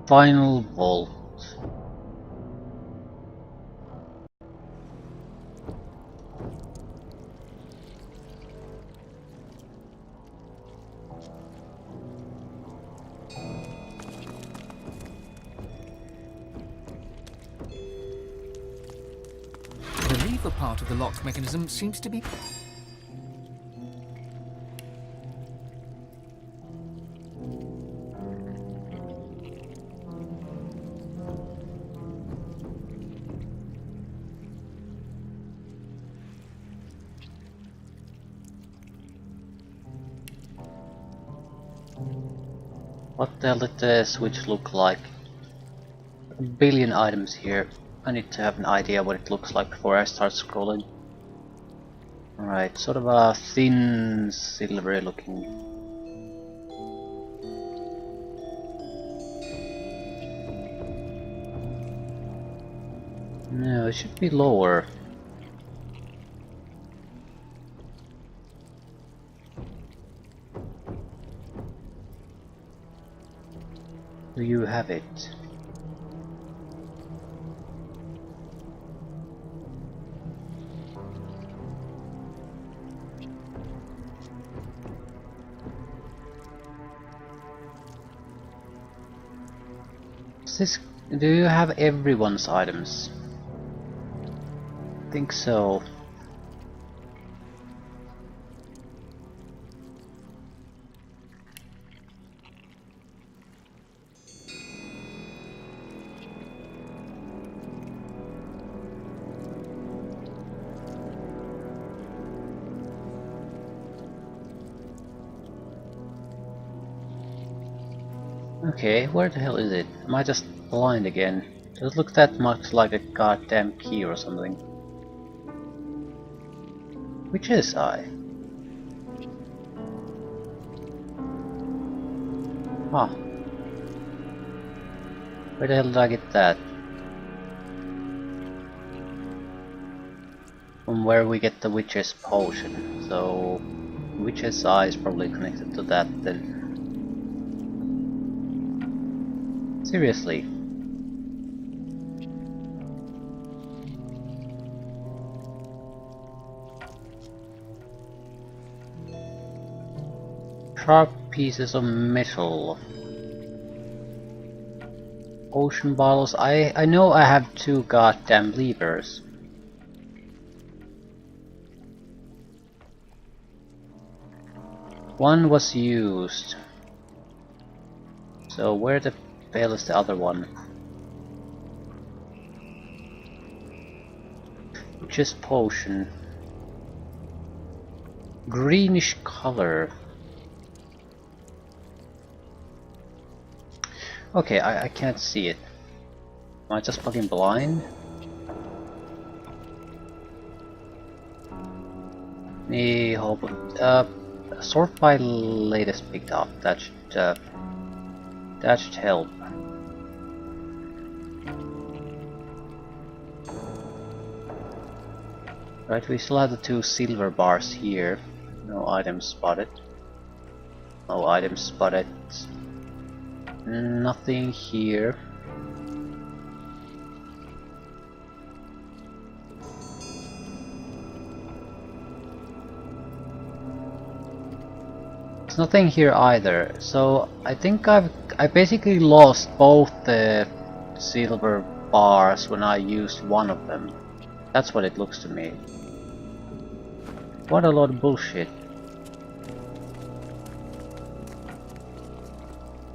Final vault. The lever part of the lock mechanism seems to be... What the hell did the switch look like? A billion items here. I need to have an idea what it looks like before I start scrolling. Alright, sort of a thin, silvery looking. No, it should be lower. Do you have it? Do you have everyone's items? I think so. Okay, where the hell is it? Am I just blind again? Does it look that much like a goddamn key or something? Which is I? Huh. Where the hell did I get that? From where we get the witch's potion. So witch's eye is probably connected to that then. Seriously. Sharp pieces of metal. Ocean bottles. I know I have 2 goddamn levers. One was used. So where the hell is the other one? Just potion. Greenish color. Okay, I can't see it. Am I just fucking blind? Sort by latest picked up. That should help. Right, we still have the 2 silver bars here. No items spotted. No items spotted. Nothing here. There's nothing here either. So I think I basically lost both the silver bars when I used one of them. That's what it looks to me. What a lot of bullshit.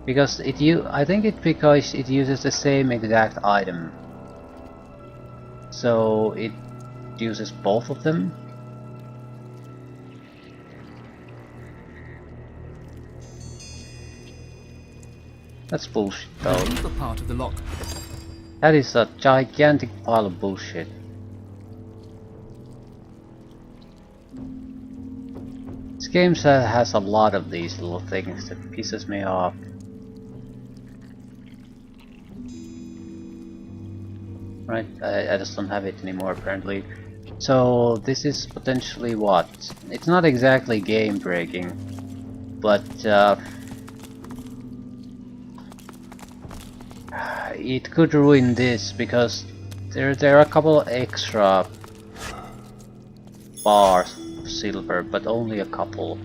Because I think it's because it uses the same exact item. So it uses both of them. That's bullshit though. The part of the lock. That is a gigantic pile of bullshit. This game has a lot of these little things that pisses me off. Right, I just don't have it anymore apparently. So this is potentially what? It's not exactly game breaking, but it could ruin this because there are a couple extra bars of silver, but only a couple.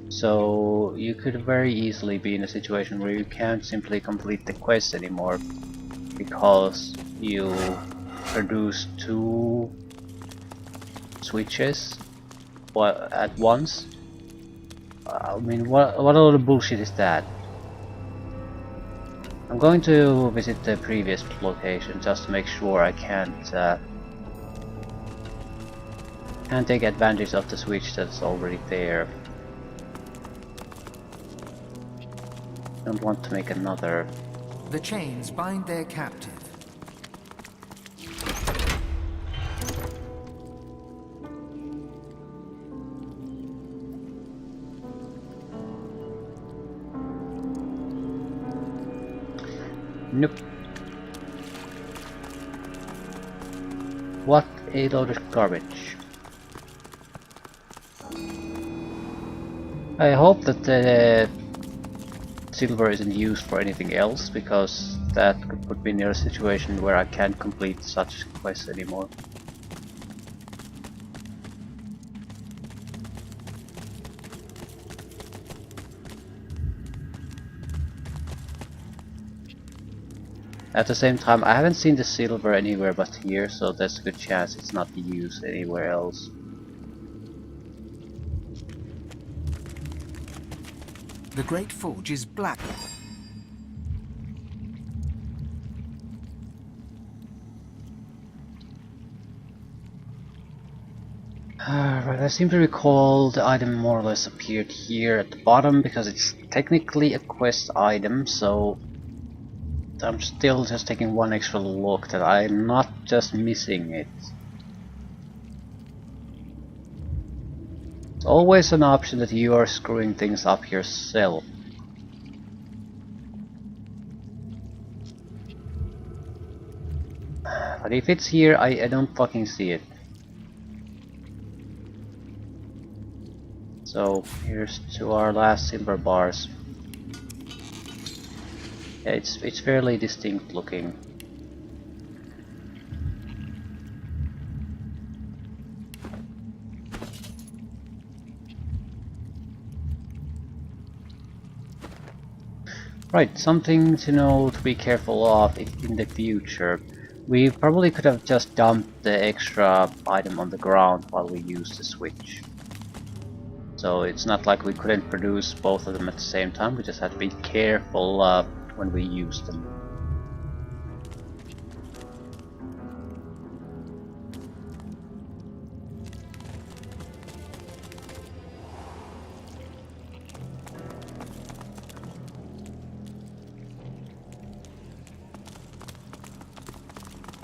So you could very easily be in a situation where you can't simply complete the quest anymore because you produce 2 switches at once. I mean, what a lot of bullshit is that? I'm going to visit the previous location just to make sure I can't take advantage of the switch that's already there. Don't want to make another. The chains bind their captive. Nope. What a load of garbage. I hope that the silver isn't used for anything else, because that could put me near a situation where I can't complete such quests anymore. At the same time, I haven't seen the silver anywhere but here, so there's a good chance it's not used anywhere else. The Great Forge is black. Right, I seem to recall the item more or less appeared here at the bottom because it's technically a quest item, so I'm still just taking one extra look that I'm not just missing it. It's always an option that you are screwing things up yourself. But if it's here, I don't fucking see it. So here's to our last silver bars. Yeah, it's fairly distinct looking. Right, something to know to be careful of in the future. We probably could have just dumped the extra item on the ground while we used the switch. So it's not like we couldn't produce both of them at the same time, we just had to be careful when we use them.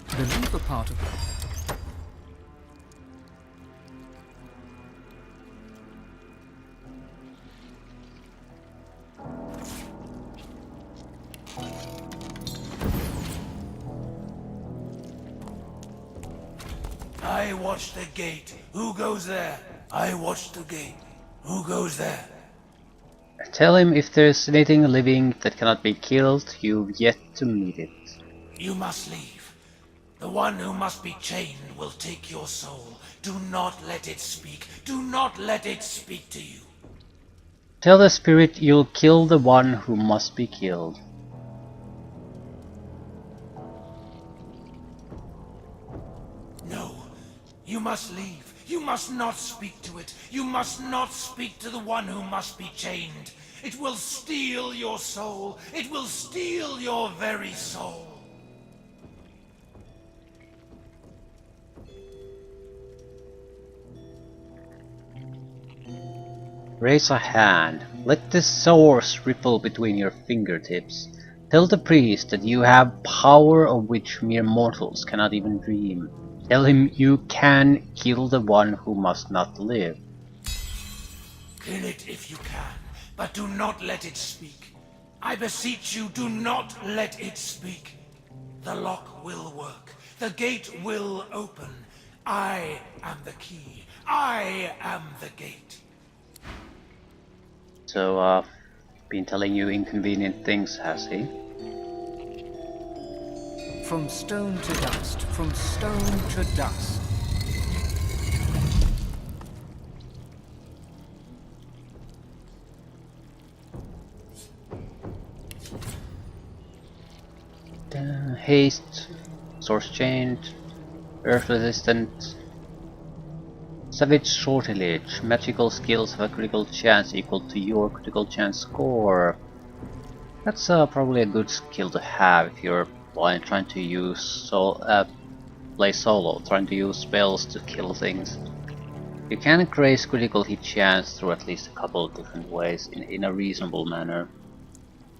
The lever part of I watch the gate. Who goes there? I watch the gate. Who goes there? Tell him if there's anything living that cannot be killed, you've yet to meet it. You must leave. The one who must be chained will take your soul. Do not let it speak. Do not let it speak to you. Tell the spirit you'll kill the one who must be killed. No. You must leave. You must not speak to it. You must not speak to the one who must be chained. It will steal your soul. It will steal your very soul. Raise a hand. Let the source ripple between your fingertips. Tell the priest that you have power of which mere mortals cannot even dream. Tell him you can kill the one who must not live. Kill it if you can, but do not let it speak. I beseech you, do not let it speak. The lock will work. The gate will open. I am the key. I am the gate. So, been telling you inconvenient things, has he? From stone to dust, from stone to dust. Haste, source changed, earth resistant, savage sortilege. Magical skills have a critical chance equal to your critical chance score. That's probably a good skill to have if you're trying to use play solo, trying to use spells to kill things. You can increase critical hit chance through at least a couple of different ways in a reasonable manner.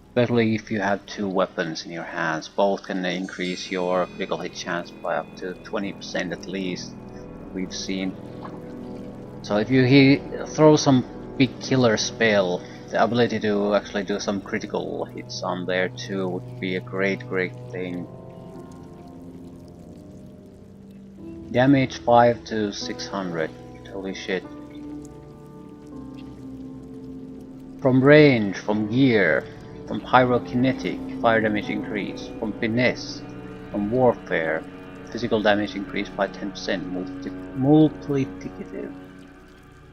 Especially if you have two weapons in your hands, both can increase your critical hit chance by up to 20% at least, we've seen. So if you throw some big killer spell, the ability to actually do some critical hits on there too would be a great thing. Damage 5 to 600, holy shit. From range, from gear, from pyrokinetic, fire damage increase, from finesse, from warfare, physical damage increase by 10%,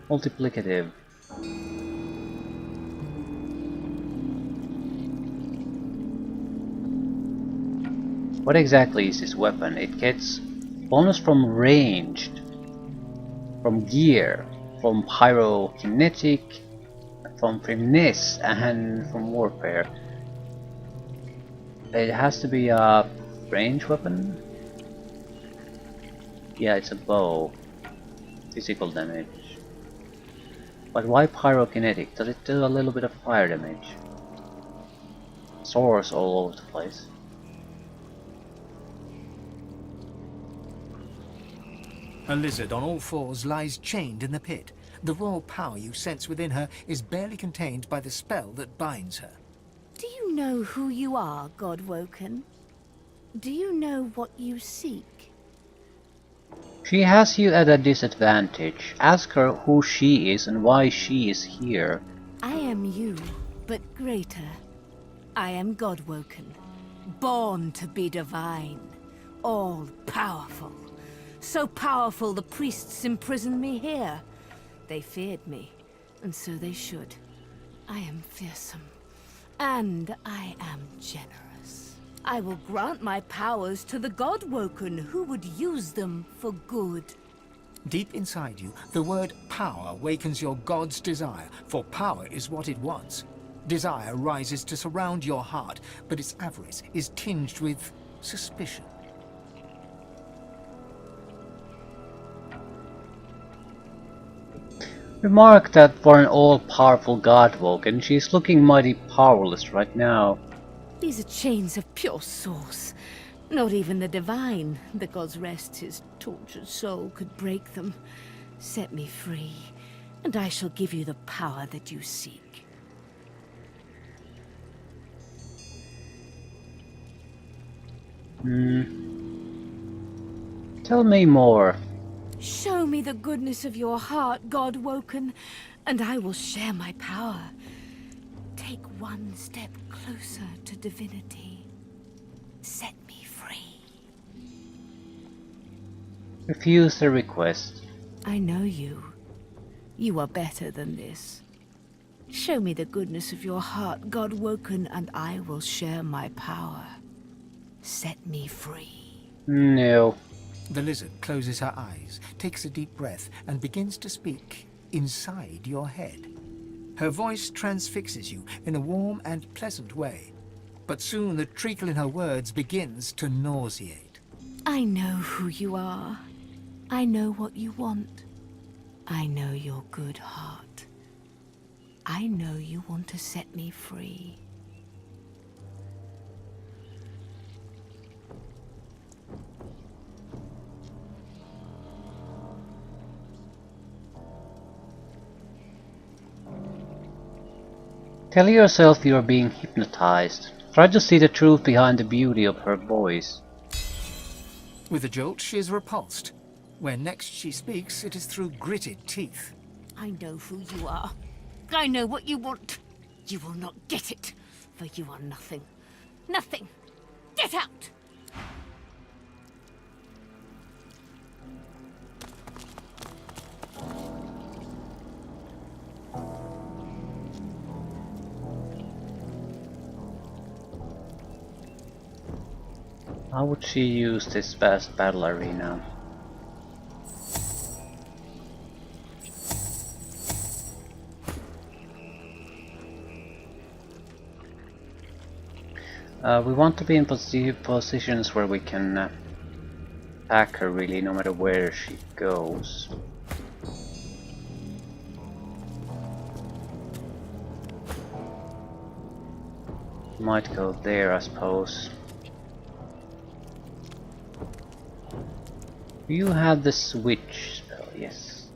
multiplicative. What exactly is this weapon? It gets bonus from ranged, from gear, from pyrokinetic, from finesse, and from warfare. It has to be a range weapon? Yeah, it's a bow. Physical damage. But why pyrokinetic? Does it do a little bit of fire damage? Soars all over the place. A lizard on all fours lies chained in the pit. The raw power you sense within her is barely contained by the spell that binds her. Do you know who you are, Godwoken? Do you know what you seek? She has you at a disadvantage. Ask her who she is and why she is here. I am you, but greater. I am Godwoken, born to be divine, all-powerful. So powerful the priests imprisoned me here. They feared me, and so they should. I am fearsome, and I am generous. I will grant my powers to the Godwoken who would use them for good. Deep inside you, the word power wakens your god's desire, for power is what it wants. Desire rises to surround your heart, but its avarice is tinged with suspicion. Remark that for an all-powerful Godwoken, she's looking mighty powerless right now. These are chains of pure source. Not even the divine, the god's rest his tortured soul, could break them. Set me free, and I shall give you the power that you seek. Tell me more. Show me the goodness of your heart, Godwoken, and I will share my power. Take one step closer to divinity. Set me free. Refuse the request. I know you. You are better than this. Show me the goodness of your heart, Godwoken, and I will share my power. Set me free. No. The lizard closes her eyes, takes a deep breath, and begins to speak inside your head. Her voice transfixes you in a warm and pleasant way, but soon the treacle in her words begins to nauseate. I know who you are. I know what you want. I know your good heart. I know you want to set me free. Tell yourself you are being hypnotized. Try to see the truth behind the beauty of her voice. With a jolt, she is repulsed. When next she speaks, it is through gritted teeth. I know who you are. I know what you want. You will not get it, for you are nothing. Nothing! Get out! How would she use this vast battle arena? We want to be in positions where we can attack her really, no matter where she goes. Might go there, I suppose. You have the switch spell, yes.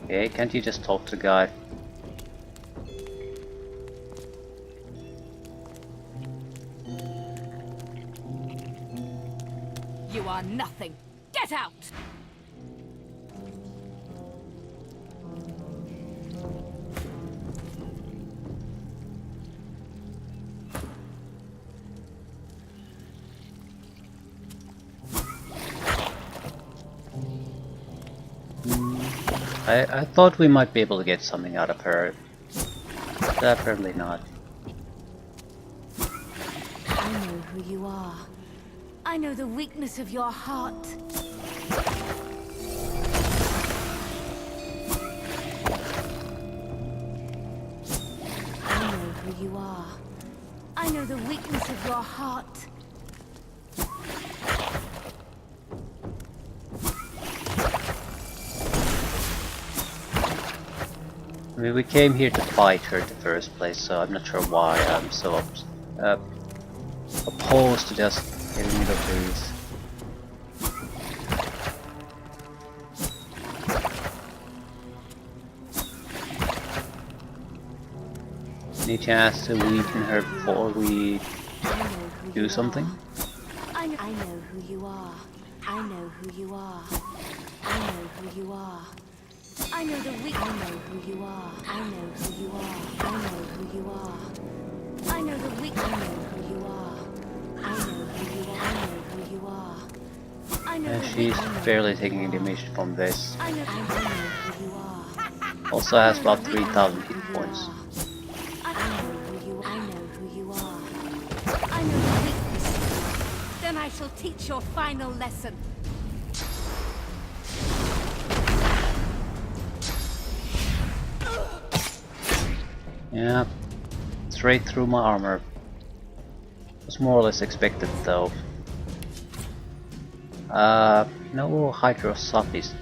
Okay, can't you just talk to the guy? You are nothing. Get out! I thought we might be able to get something out of her. Definitely not. I know who you are. I know the weakness of your heart. I know who you are. I know the weakness of your heart. I mean, we came here to fight her in the first place, so I'm not sure why I'm so opposed to just getting rid of these. Any chance to weaken her before we do something? I know who you are. I know who you are. I know who you are. I know the weak. I know who you are. I know who you are. I know who you are. I know the weak. I know who you are. I know who you are. I know who you are. I know the She's barely taking any damage from this. I know who you are. Also has about 3,000 hit points. I know who you are. I know who you are. I know the weakness. Then I shall teach your final lesson. Yeah, straight through my armor. Was more or less expected though. No hydrosophists.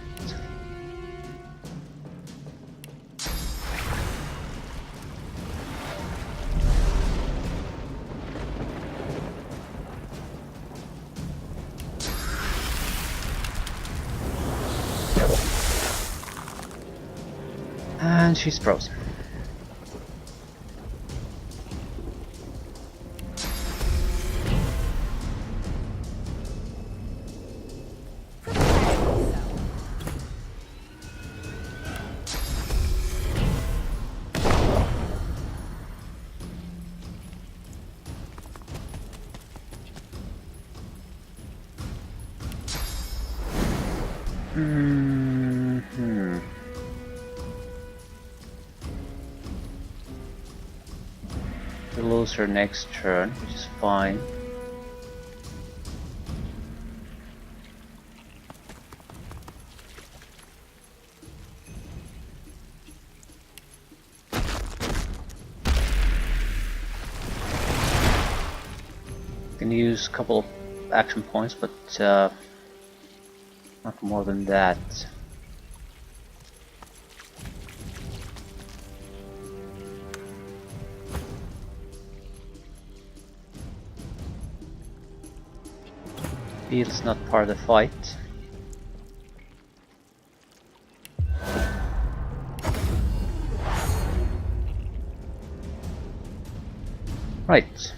And she's frozen. We'll lose her next turn, which is fine. Can use a couple of action points, but not more than that. Field's not part of the fight. Right.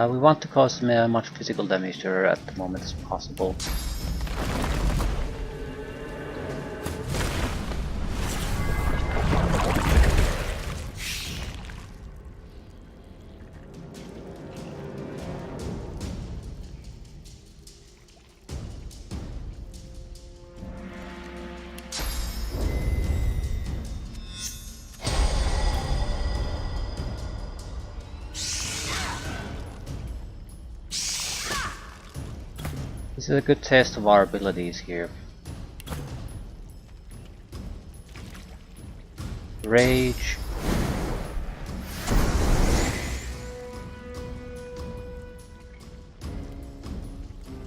We want to cause as much physical damage to her at the moment as possible. This is a good test of our abilities here. Rage.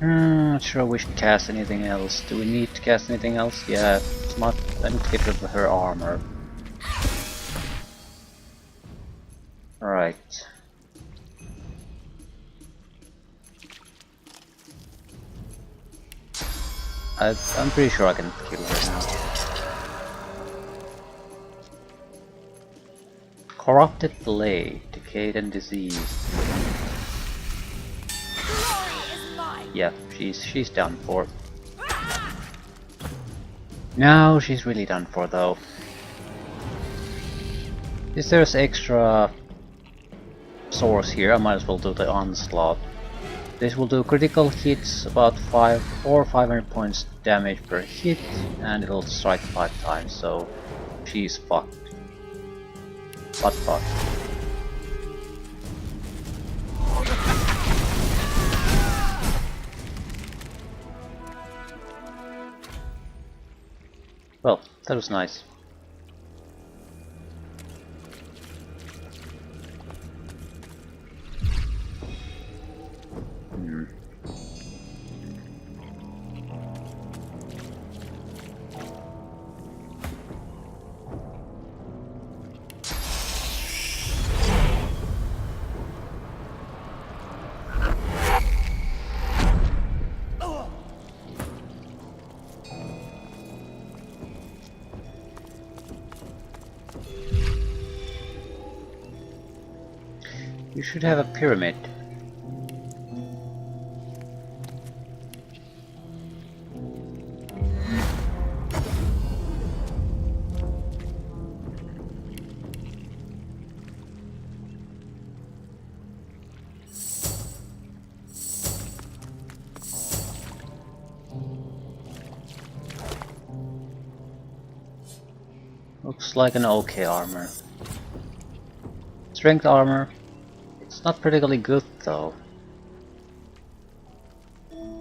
Not sure we should cast anything else. Do we need to cast anything else? Yeah, smart. I need to get rid of her armor. Right. I'm pretty sure I can kill her now. Corrupted blade, decayed and diseased. Yeah, she's done for. Now she's really done for though. If there's extra source here, I might as well do the onslaught. This will do critical hits, about 500 points damage per hit, and it'll strike 5 times, so she's fucked. But fucked. Well, that was nice. You should have a pyramid. Looks like an okay armor. Strength armor. It's not particularly good though.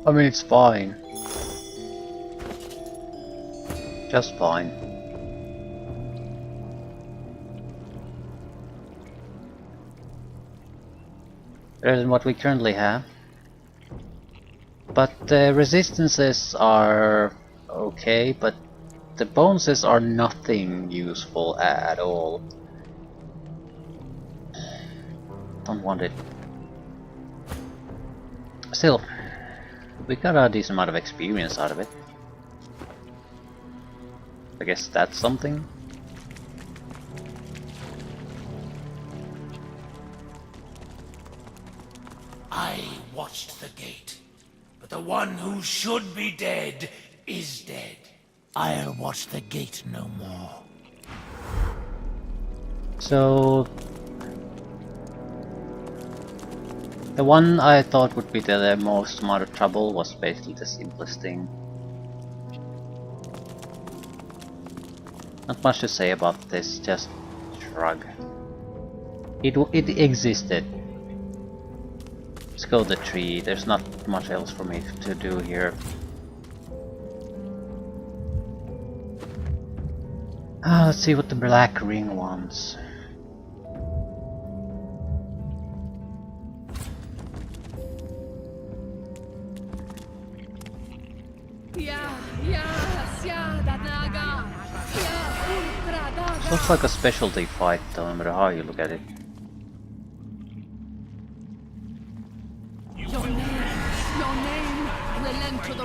I mean, it's fine. Just fine. Better than what we currently have. But the resistances are okay, but the bonuses are nothing useful at all. Don't want it. Still, we got a decent amount of experience out of it. I guess that's something. I watched the gate, but the one who should be dead is dead. I'll watch the gate no more. So the one I thought would be the most amount of trouble was basically the simplest thing. Not much to say about this, just shrug. It existed. Let's go the tree, there's not much else for me to do here. Let's see what the black ring wants. Looks like a specialty fight though, no matter how you look at it.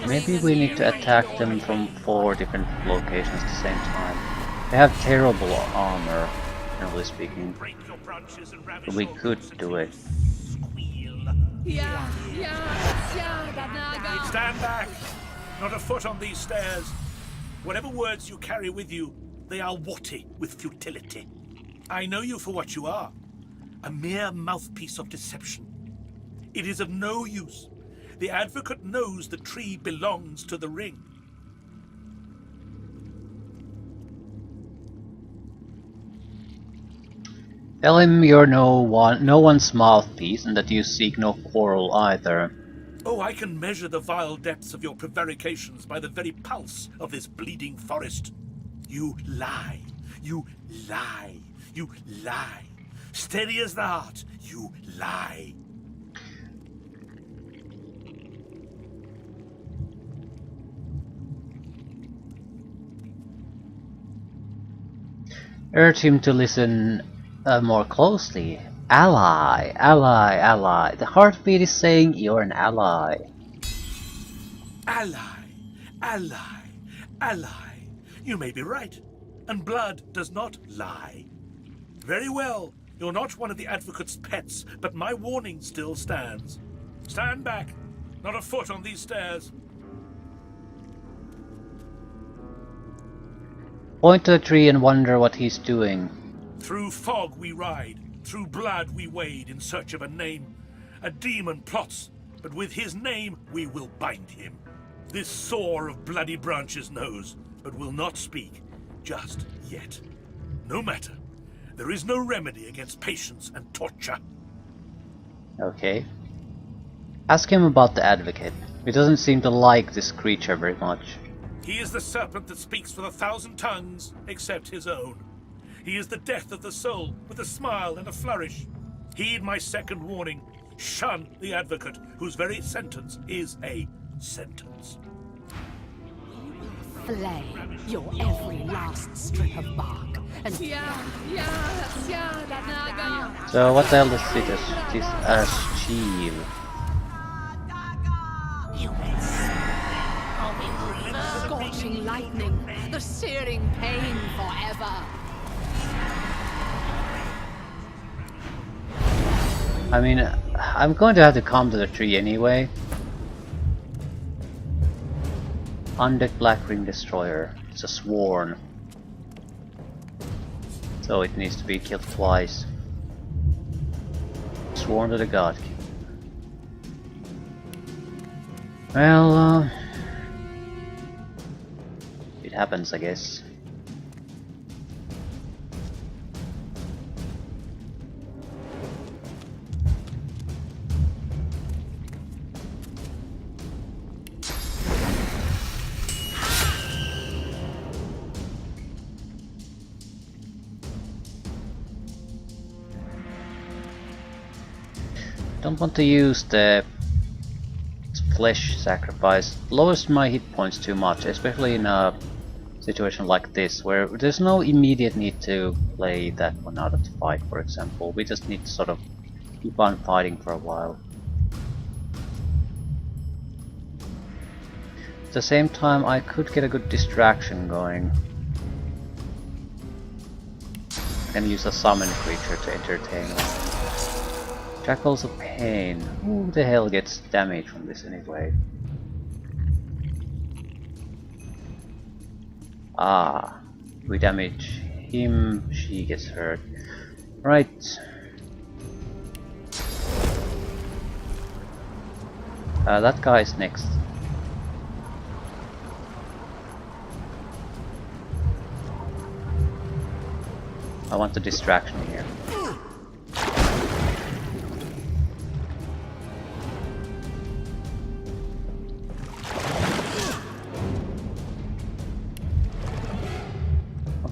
Maybe we need to attack them from 4 different locations at the same time. They have terrible armor, generally speaking. But we could do it. Stand back! Not a foot on these stairs. Whatever words you carry with you, they are warty with futility. I know you for what you are. A mere mouthpiece of deception. It is of no use. The advocate knows the tree belongs to the ring. Tell him you're no one's mouthpiece and that you seek no quarrel either. Oh, I can measure the vile depths of your prevarications by the very pulse of this bleeding forest. You lie. You lie. You lie. Steady as the heart, you lie. Urge him to listen more closely. Ally, ally, ally. The heartbeat is saying you're an ally. Ally, ally, ally. You may be right, and blood does not lie. Very well, you're not one of the Advocate's pets, but my warning still stands. Stand back, not a foot on these stairs. Point to the tree and wonder what he's doing. Through fog we ride, through blood we wade in search of a name. A demon plots, but with his name we will bind him. This sore of bloody branches knows, but will not speak, just yet. No matter. There is no remedy against patience and torture. Okay. Ask him about the Advocate. He doesn't seem to like this creature very much. He is the serpent that speaks with 1,000 tongues, except his own. He is the death of the soul, with a smile and a flourish. Heed my second warning. Shun the Advocate, whose very sentence is a sentence. Flay your every last strip of bark. And So what the hell does this achieve? scorching lightning, the searing pain forever. I mean, I'm going to have to come to the tree anyway. Undead Black Ring Destroyer. It's a sworn. So it needs to be killed twice. Sworn to the God King. Well, it happens, I guess. Don't want to use the flesh sacrifice. Lowers my hit points too much, especially in a situation like this where there's no immediate need to play that one out of the fight, for example. We just need to sort of keep on fighting for a while. At the same time, I could get a good distraction going. I can use a summon creature to entertain them. Shackles of Pain. Who the hell gets damage from this anyway? Ah, we damage him, she gets hurt. Right. That guy is next. I want the distraction here.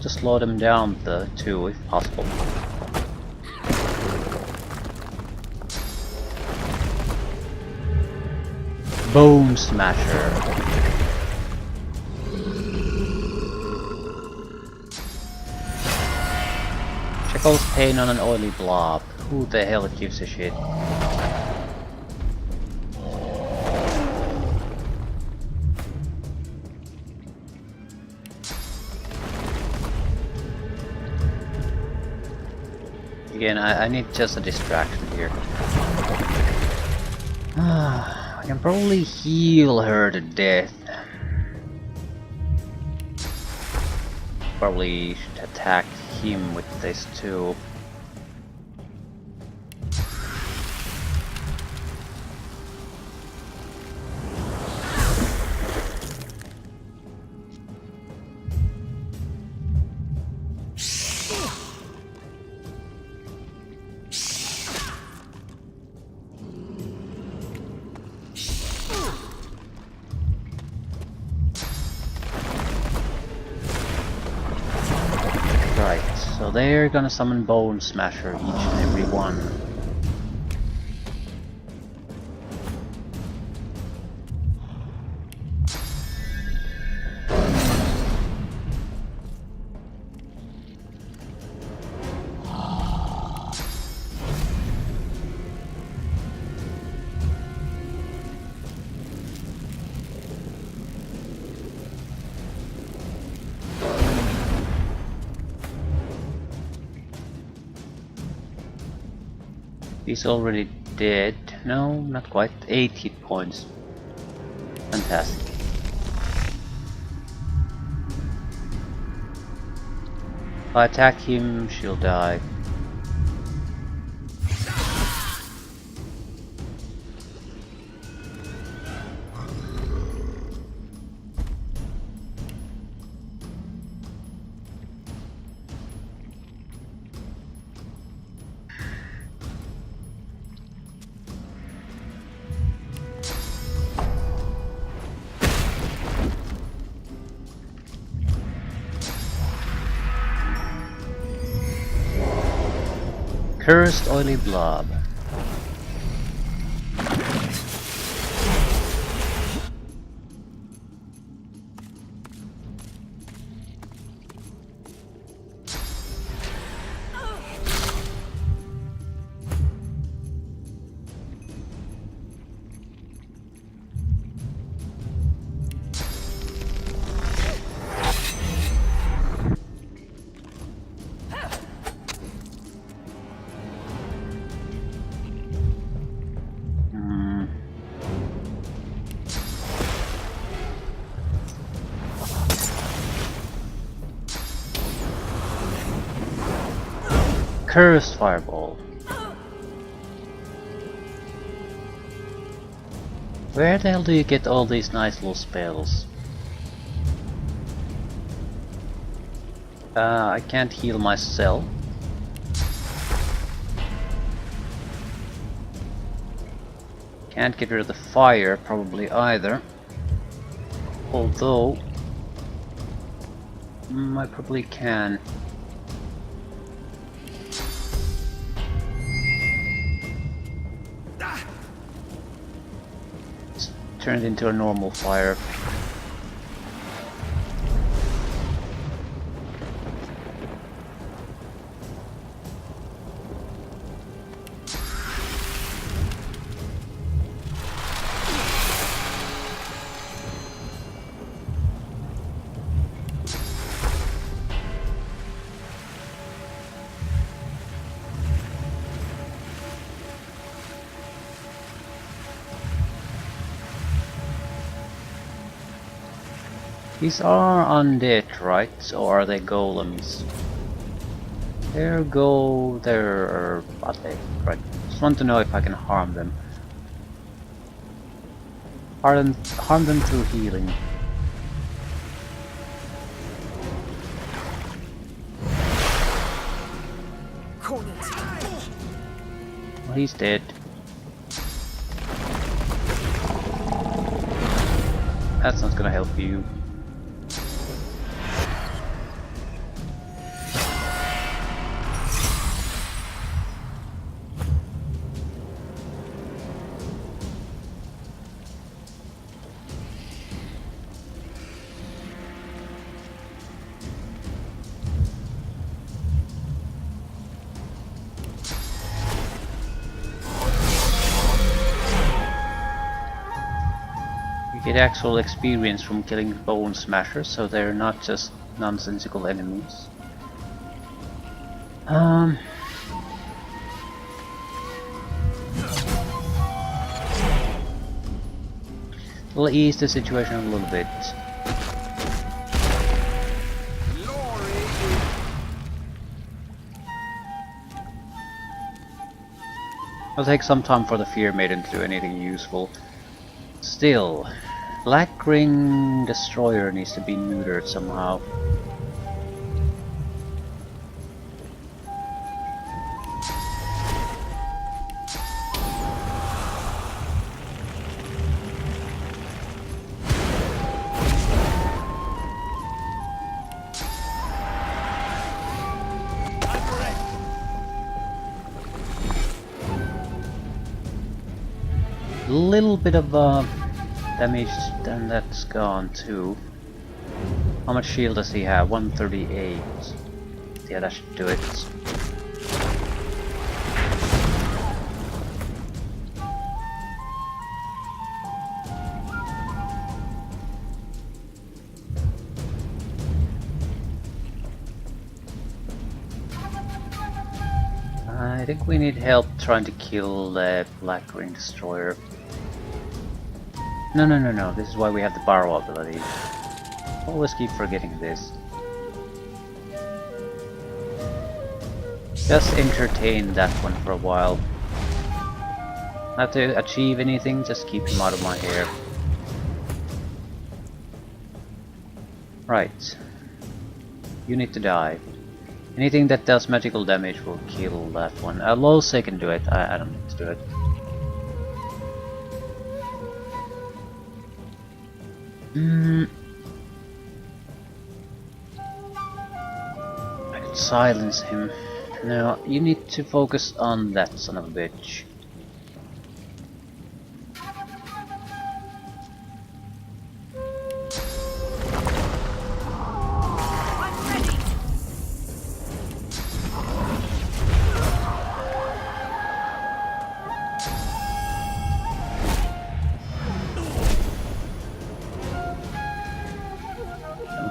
To slow them down the two if possible. Bone Smasher. Shackles Pain on an oily blob. Who the hell gives a shit? Again, I need just a distraction here. I can probably heal her to death. Probably should attack him with this too. they're gonna summon Bone Smasher each and every one. He's already dead. No, not quite. 8 hit points. Fantastic. If I attack him, she'll die. Cursed oily blob. Cursed fireball. Where the hell do you get all these nice little spells? I can't heal myself. Can't get rid of the fire probably either. Although I probably can. It's turned into a normal fire. These are undead, right? Or are they golems? There are they? Right. Just want to know if I can harm them. Harm them through healing. Well, he's dead. That's not gonna help you. Get actual experience from killing Bone Smashers, so they're not just nonsensical enemies. We'll ease the situation a little bit. It'll take some time for the Fear Maiden to do anything useful. Still, Black Ring Destroyer needs to be neutered somehow. little bit of damage, then that's gone too. How much shield does he have? 138. Yeah, that should do it. I think we need help trying to kill the Black Ring Destroyer. No, this is why we have the Barrow ability. Always keep forgetting this. Just entertain that one for a while. Not to achieve anything, just keep him out of my hair. Right. You need to die. Anything that does magical damage will kill that one. Lose can do it, I don't need to do it. I could silence him. Now, you need to focus on that son of a bitch.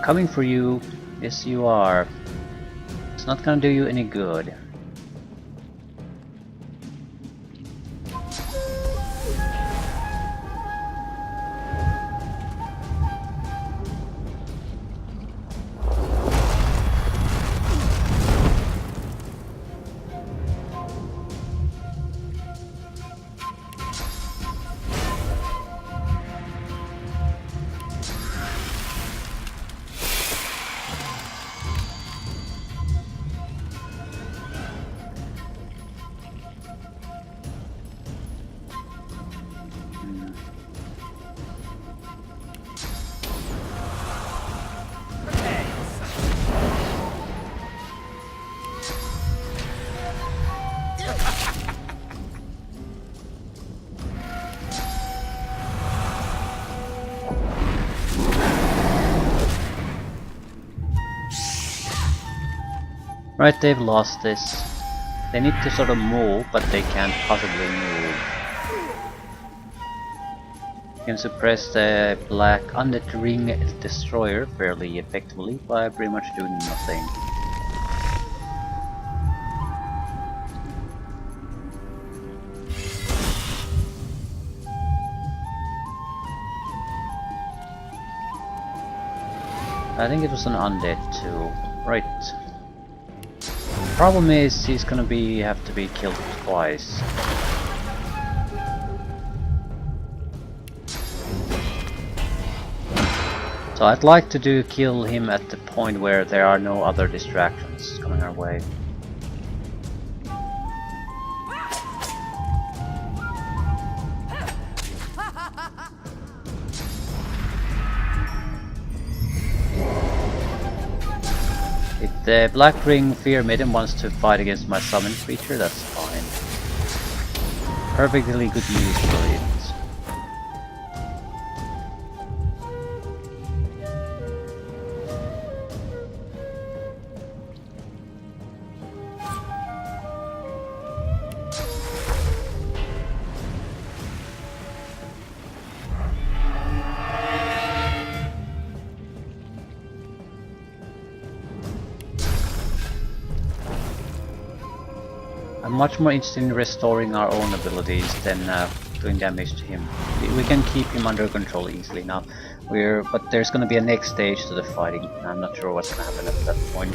Coming for you. Yes, you are. It's not gonna do you any good. Right, they've lost this. They need to sort of move, but they can't possibly move. You can suppress the Black Undead Ring Destroyer fairly effectively by pretty much doing nothing. I think it was an undead too. Right. Problem is, he's gonna have to be killed twice. So I'd like to kill him at the point where there are no other distractions coming our way. If the Black Ring Fear Maiden wants to fight against my summoned creature, that's fine. Perfectly good use for it. I'm much more interested in restoring our own abilities than doing damage to him. We can keep him under control easily now. But there's going to be a next stage to the fighting. I'm not sure what's going to happen at that point.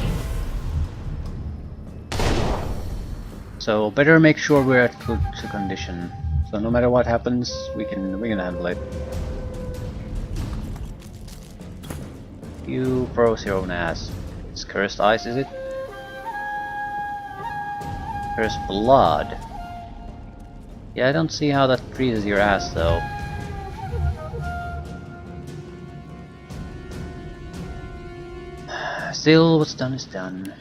So better make sure we're at good condition. So no matter what happens, we can handle it. You froze your own ass. It's cursed ice, is it? There's blood. Yeah, I don't see how that freezes your ass though. Still, what's done is done.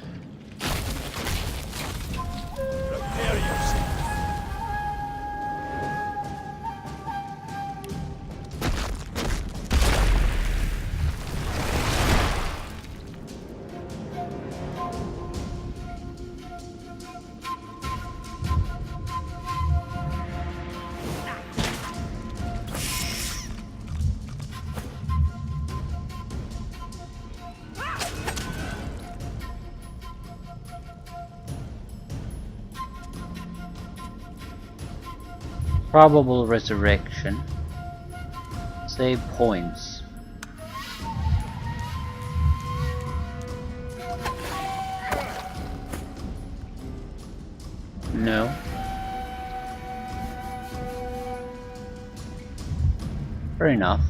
Prepare yourself. Probable resurrection. Save points. No. Fair enough.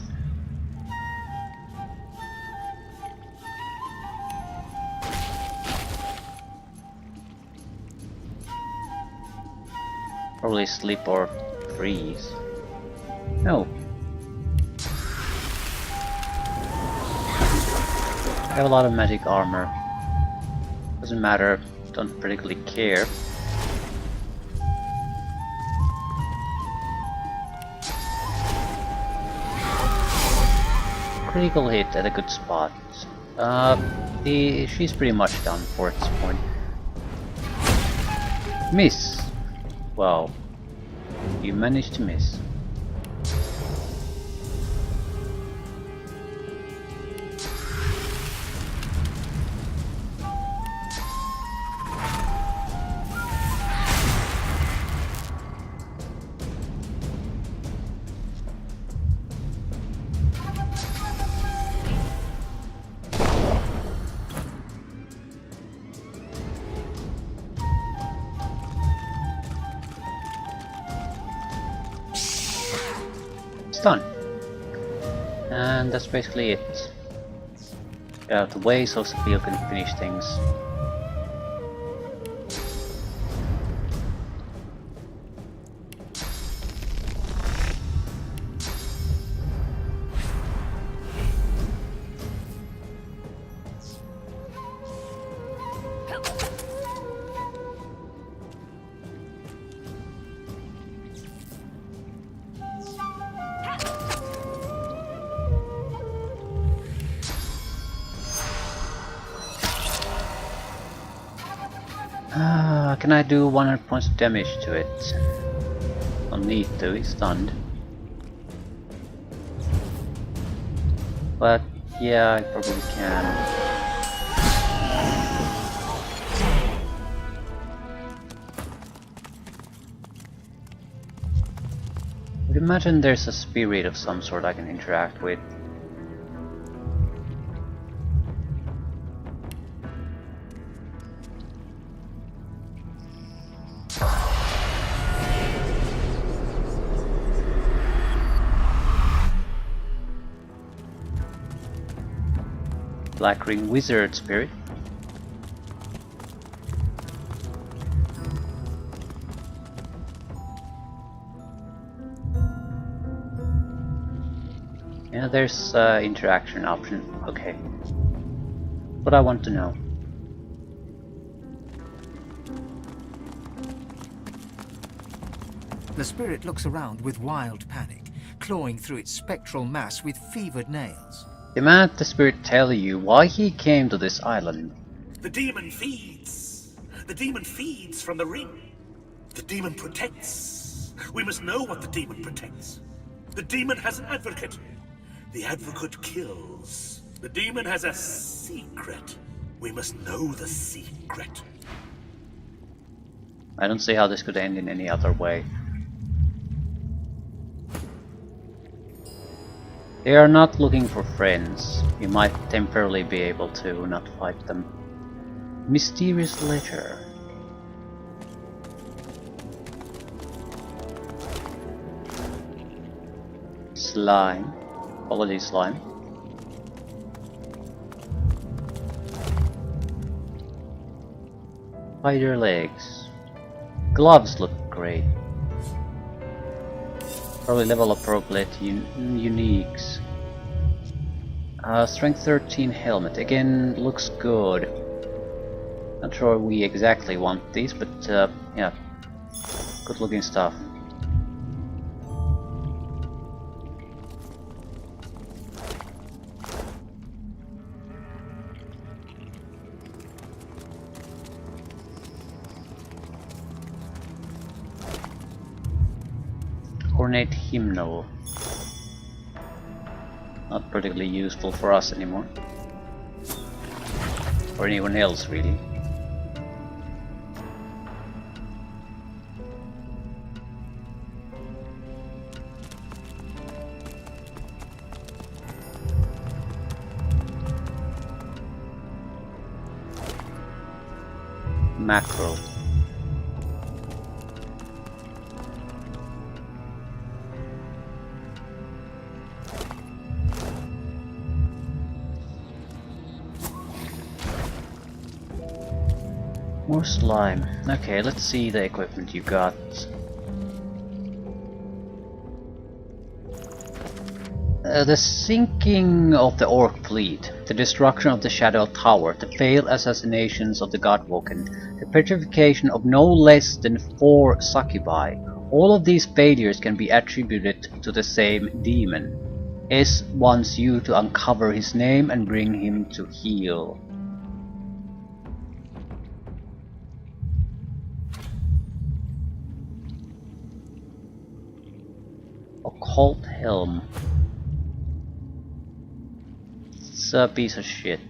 Probably sleep or freeze. No. I have a lot of magic armor. Doesn't matter, don't particularly care. Critical hit at a good spot. She's pretty much done for at this point. Miss! Wow. You managed to miss. It's done. And that's basically it. Get out of the way so Sophia can finish things. Can I do 100 points of damage to it? I'll need to, he's stunned. But yeah, I probably can. I would imagine there's a spirit of some sort I can interact with. Black Ring Wizard Spirit. Yeah, there's interaction option. Okay. What I want to know. The spirit looks around with wild panic, clawing through its spectral mass with fevered nails. Demand the spirit tell you why he came to this island. The demon feeds. The demon feeds from the ring. The demon protects. We must know what the demon protects. The demon has an advocate. The advocate kills. The demon has a secret. We must know the secret. I don't see how this could end in any other way. They are not looking for friends. You might temporarily be able to not fight them. Mysterious letter. Slime. Holiday slime. Spider legs. Gloves look great. Probably level appropriate uniques. Strength 13 helmet. Again, looks good. Not sure we exactly want these, but yeah. Good looking stuff. Ornate hymnal. Not particularly useful for us anymore. Or anyone else, really. macro. More slime. Okay, let's see the equipment you got. The sinking of the Orc fleet, the destruction of the Shadow Tower, the failed assassinations of the Godwoken, the petrification of no less than 4 succubi. All of these failures can be attributed to the same demon. S wants you to uncover his name and bring him to heel. Occult Helm. It's a piece of shit.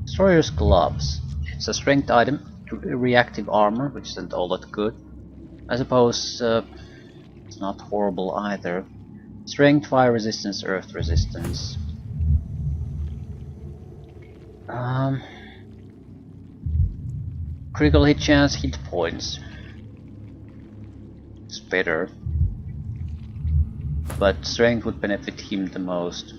Destroyer's Gloves. It's a strength item, reactive armor, which isn't all that good. I suppose it's not horrible either. Strength, fire resistance, earth resistance. Critical hit chance, hit points. It's better. But strength would benefit him the most.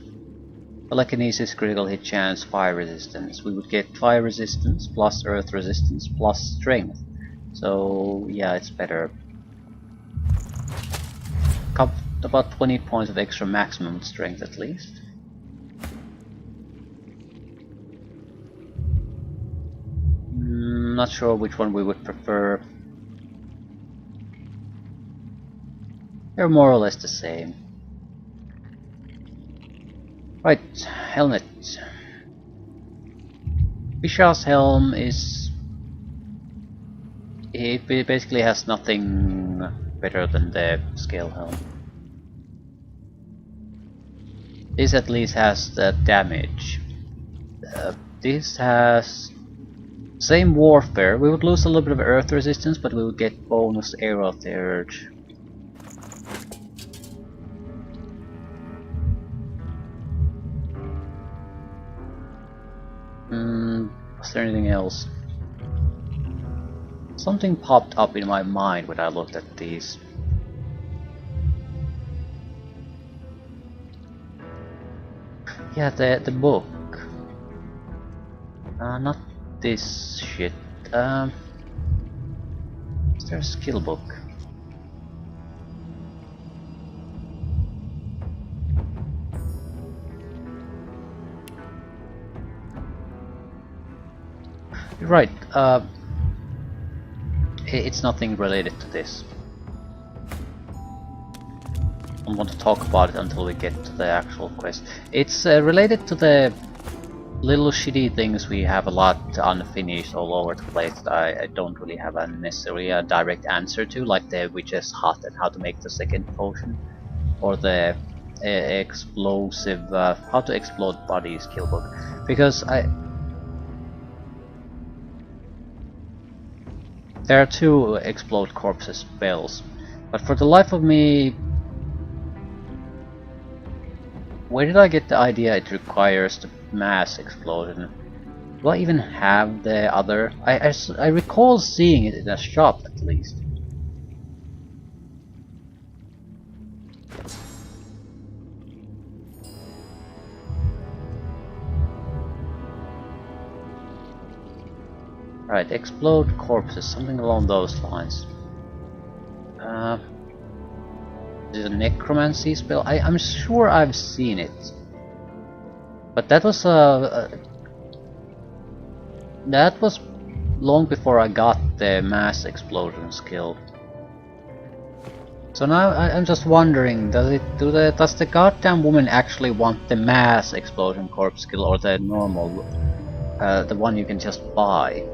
Telekinesis, critical hit chance, fire resistance. We would get fire resistance plus earth resistance plus strength. So yeah, it's better. About 20 points of extra maximum strength at least. Not sure which one we would prefer. They're more or less the same. Right, helmet. Bishar's helm is... it basically has nothing better than the scale helm. This at least has the damage. This has same warfare. We would lose a little bit of earth resistance, but we would get bonus arrow of the urge. Was there anything else? Something popped up in my mind when I looked at these. Yeah, the book. Not this shit. Is there a skill book? You're right. It's nothing related to this. I don't want to talk about it until we get to the actual quest. It's related to the little shitty things we have a lot unfinished all over the place that I don't really have a necessarily a direct answer to, like the witch's hut and how to make the second potion, or the explosive how to explode bodies skill book, because there are 2 explode corpses spells, but for the life of me, where did I get the idea it requires the mass explosion? Do I even have the other? I recall seeing it in a shop at least. Right, explode corpses, something along those lines. Is it a necromancy spell? I'm sure I've seen it, but that was long before I got the mass explosion skill. So now I'm just wondering, does the goddamn woman actually want the mass explosion corpse skill, or the normal, the one you can just buy?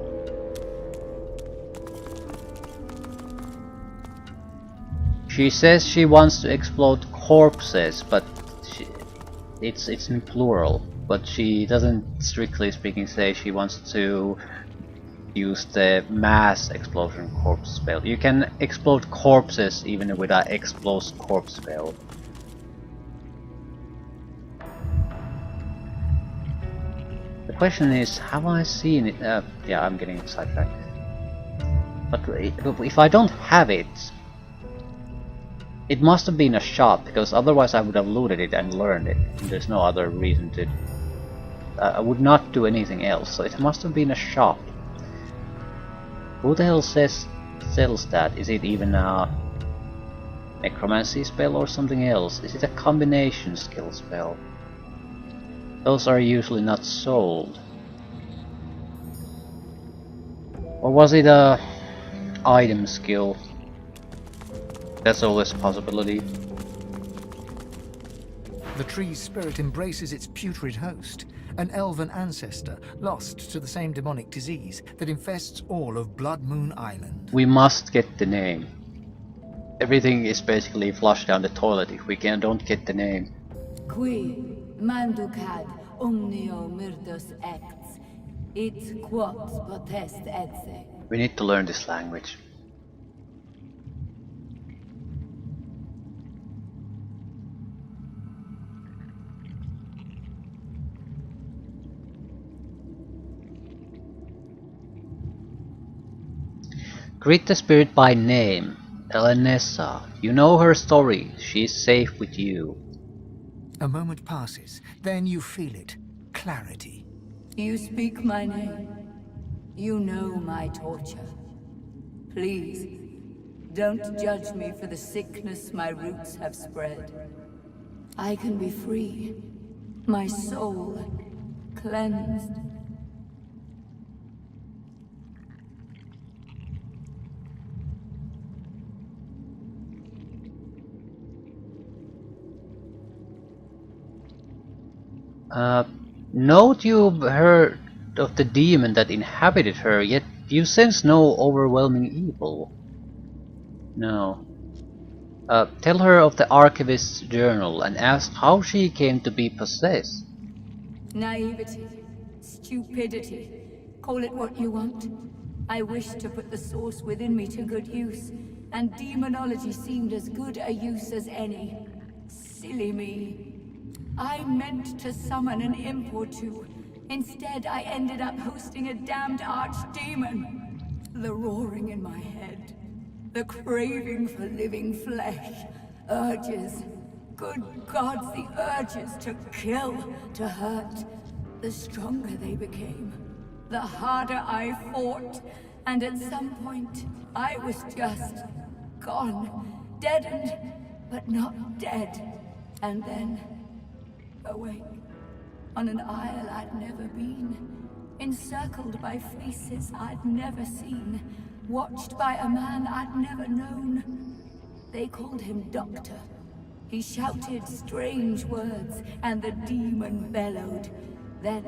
She says she wants to explode corpses, but it's in plural. But she doesn't, strictly speaking, say she wants to use the mass explosion corpse spell. You can explode corpses even with an explode corpse spell. The question is, have I seen it? Yeah, I'm getting sidetracked. But if I don't have it, it must have been a shop, because otherwise I would have looted it and learned it. There's no other reason to... I would not do anything else, so it must have been a shop. Who the hell sells that? Is it even a necromancy spell or something else? Is it a combination skill spell? Those are usually not sold. Or was it a item skill? That's always a possibility. The tree's spirit embraces its putrid host, an elven ancestor lost to the same demonic disease that infests all of Blood Moon Island. We must get the name. Everything is basically flushed down the toilet if we don't get the name. Qui manducad omnio myrdos ex, it quod potest etse. We need to learn this language. Greet the spirit by name, Elenessa. You know her story. She's safe with you. A moment passes, then you feel it. Clarity. You speak my name. You know my torture. Please, don't judge me for the sickness my roots have spread. I can be free. My soul cleansed. Note you've heard of the demon that inhabited her, yet you sense no overwhelming evil. No. Tell her of the archivist's journal and ask how she came to be possessed. Naivety, stupidity, call it what you want. I wish to put the source within me to good use, and demonology seemed as good a use as any. Silly me. I meant to summon an imp or two. Instead, I ended up hosting a damned archdemon. The roaring in my head, the craving for living flesh, urges. Good gods, the urges to kill, to hurt. The stronger they became, the harder I fought. And at some point, I was just gone, deadened, but not dead. And then, awake, on an isle I'd never been, encircled by faces I'd never seen, watched by a man I'd never known. They called him Doctor. He shouted strange words, and the demon bellowed. Then,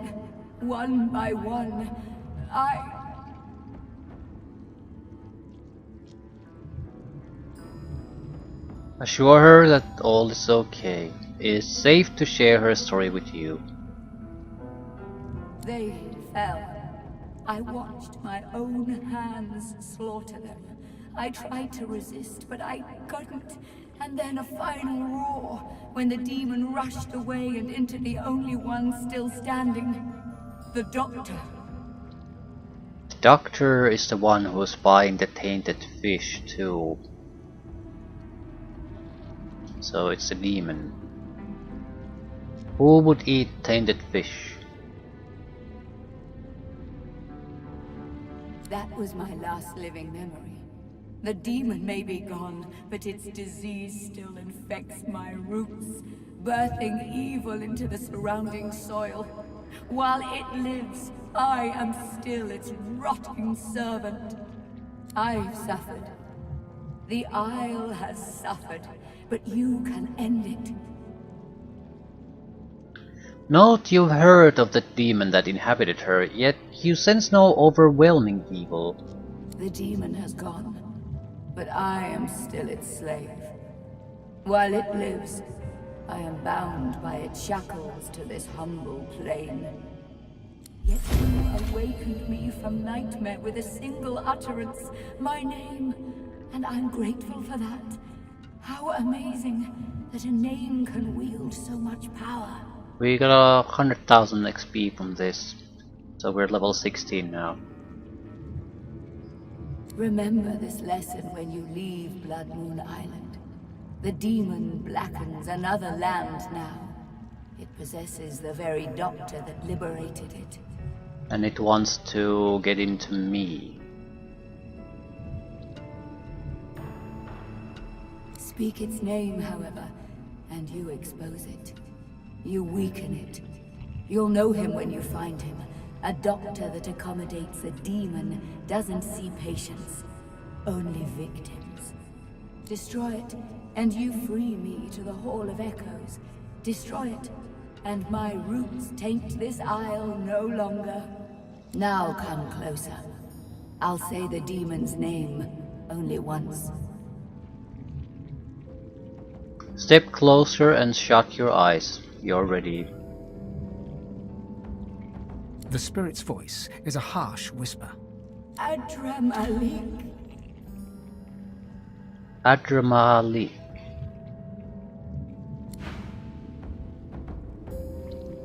one by one, Assure her that all is okay. It is safe to share her story with you. They fell. I watched my own hands slaughter them. I tried to resist, but I couldn't. And then a final roar, when the demon rushed away and into the only one still standing. The Doctor. The Doctor is the one who was buying the tainted fish too. So it's a demon. Who would eat tainted fish? That was my last living memory. The demon may be gone, but its disease still infects my roots, birthing evil into the surrounding soil. While it lives, I am still its rotting servant. I've suffered. The Isle has suffered, but you can end it. Note you've heard of the demon that inhabited her, yet you sense no overwhelming evil. The demon has gone, but I am still its slave. While it lives, I am bound by its shackles to this humble plane. Yet you awakened me from nightmare with a single utterance, my name, and I'm grateful for that. How amazing that a name can wield so much power. We got 100,000 XP from this, so we're level 16 now. Remember this lesson when you leave Blood Moon Island. The demon blackens another land now. It possesses the very doctor that liberated it. And it wants to get into me. Speak its name, however, and you expose it. You weaken it. You'll know him when you find him. A doctor that accommodates a demon doesn't see patients, only victims. Destroy it, and you free me to the Hall of Echoes. Destroy it, and my roots taint this isle no longer. Now come closer. I'll say the demon's name only once. Step closer and shut your eyes. You're ready. The spirit's voice is a harsh whisper. Adramalik. Adramalik.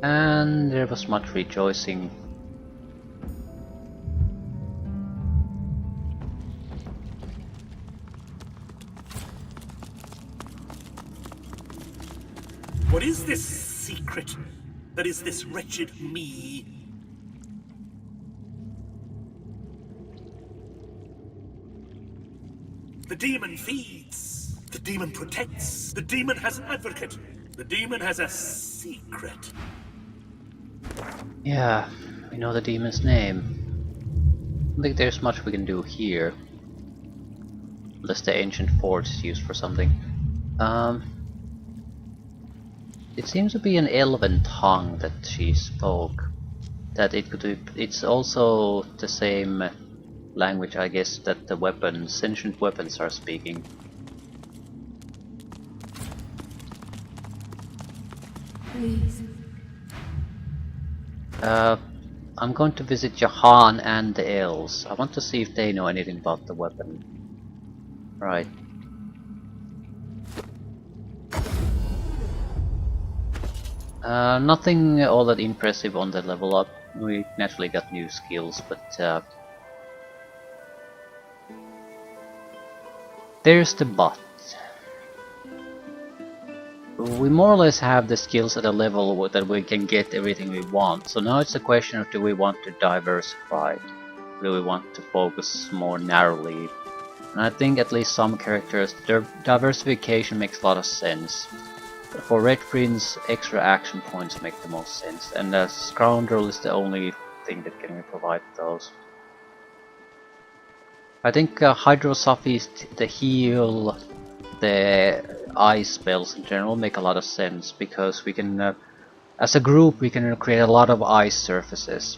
And there was much rejoicing. What is this secret that is this wretched me? The demon feeds. The demon protects. The demon has an advocate. The demon has a secret. Yeah, we know the demon's name. I don't think there's much we can do here. Unless the ancient forge is used for something. It seems to be an elven tongue that she spoke. That it could be, it's also the same language, I guess, that the weapons, ancient weapons are speaking. Please. I'm going to visit Jahan and the elves. I want to see if they know anything about the weapon. Right. Nothing all that impressive on the level up. We naturally got new skills, but there's the but. We more or less have the skills at a level that we can get everything we want. So now it's a question of, do we want to diversify? Do we want to focus more narrowly? And I think at least some characters, their diversification makes a lot of sense. For Red Prince, extra action points make the most sense, and Scoundrel is the only thing that can provide those. I think Hydrosophist, the heal, the ice spells in general make a lot of sense, because we can, as a group, we can create a lot of ice surfaces.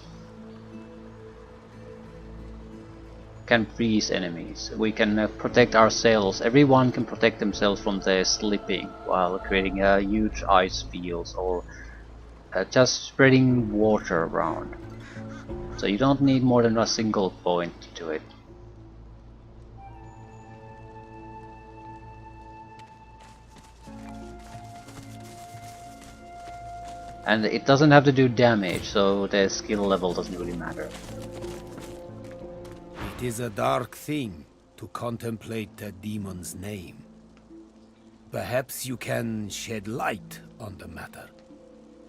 Can freeze enemies. We can protect ourselves. Everyone can protect themselves from the slipping while creating huge ice fields, or just spreading water around. So you don't need more than a single point to do it. And it doesn't have to do damage, so the skill level doesn't really matter. It is a dark thing to contemplate a demon's name. Perhaps you can shed light on the matter.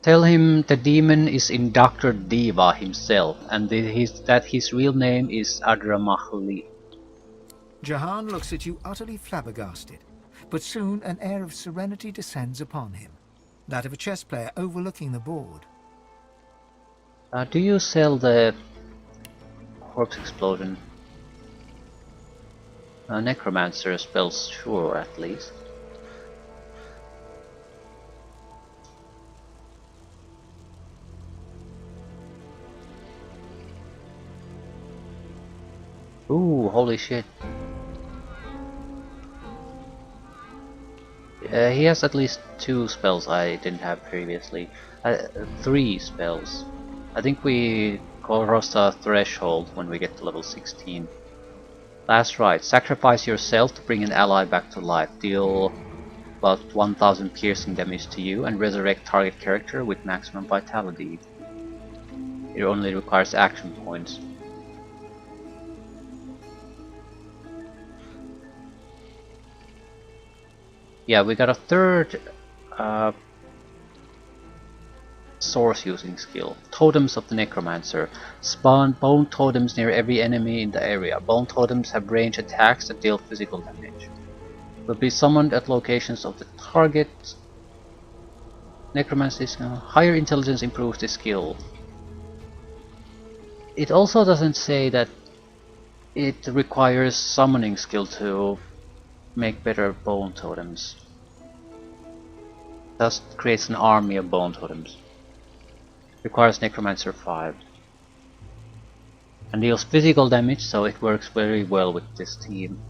Tell him the demon is in Dr. Diva himself, and that his real name is Adramahli. Jahan looks at you utterly flabbergasted, but soon an air of serenity descends upon him, that of a chess player overlooking the board. Do you sell the corpse explosion? Necromancer spells, sure, at least. Ooh, holy shit. He has at least 2 spells I didn't have previously. 3 spells. I think we cross a threshold when we get to level 16. Last rite. Sacrifice yourself to bring an ally back to life. Deal about 1000 piercing damage to you and resurrect target character with maximum vitality. It only requires action points. Yeah, we got a third uh, source using skill. Totems of the Necromancer. Spawn bone totems near every enemy in the area. Bone totems have range attacks that deal physical damage. Will be summoned at locations of the target. Necromancy higher intelligence improves the skill. It also doesn't say that it requires summoning skill to make better bone totems. Thus creates an army of bone totems. Requires Necromancer 5. And deals physical damage, so it works very well with this team.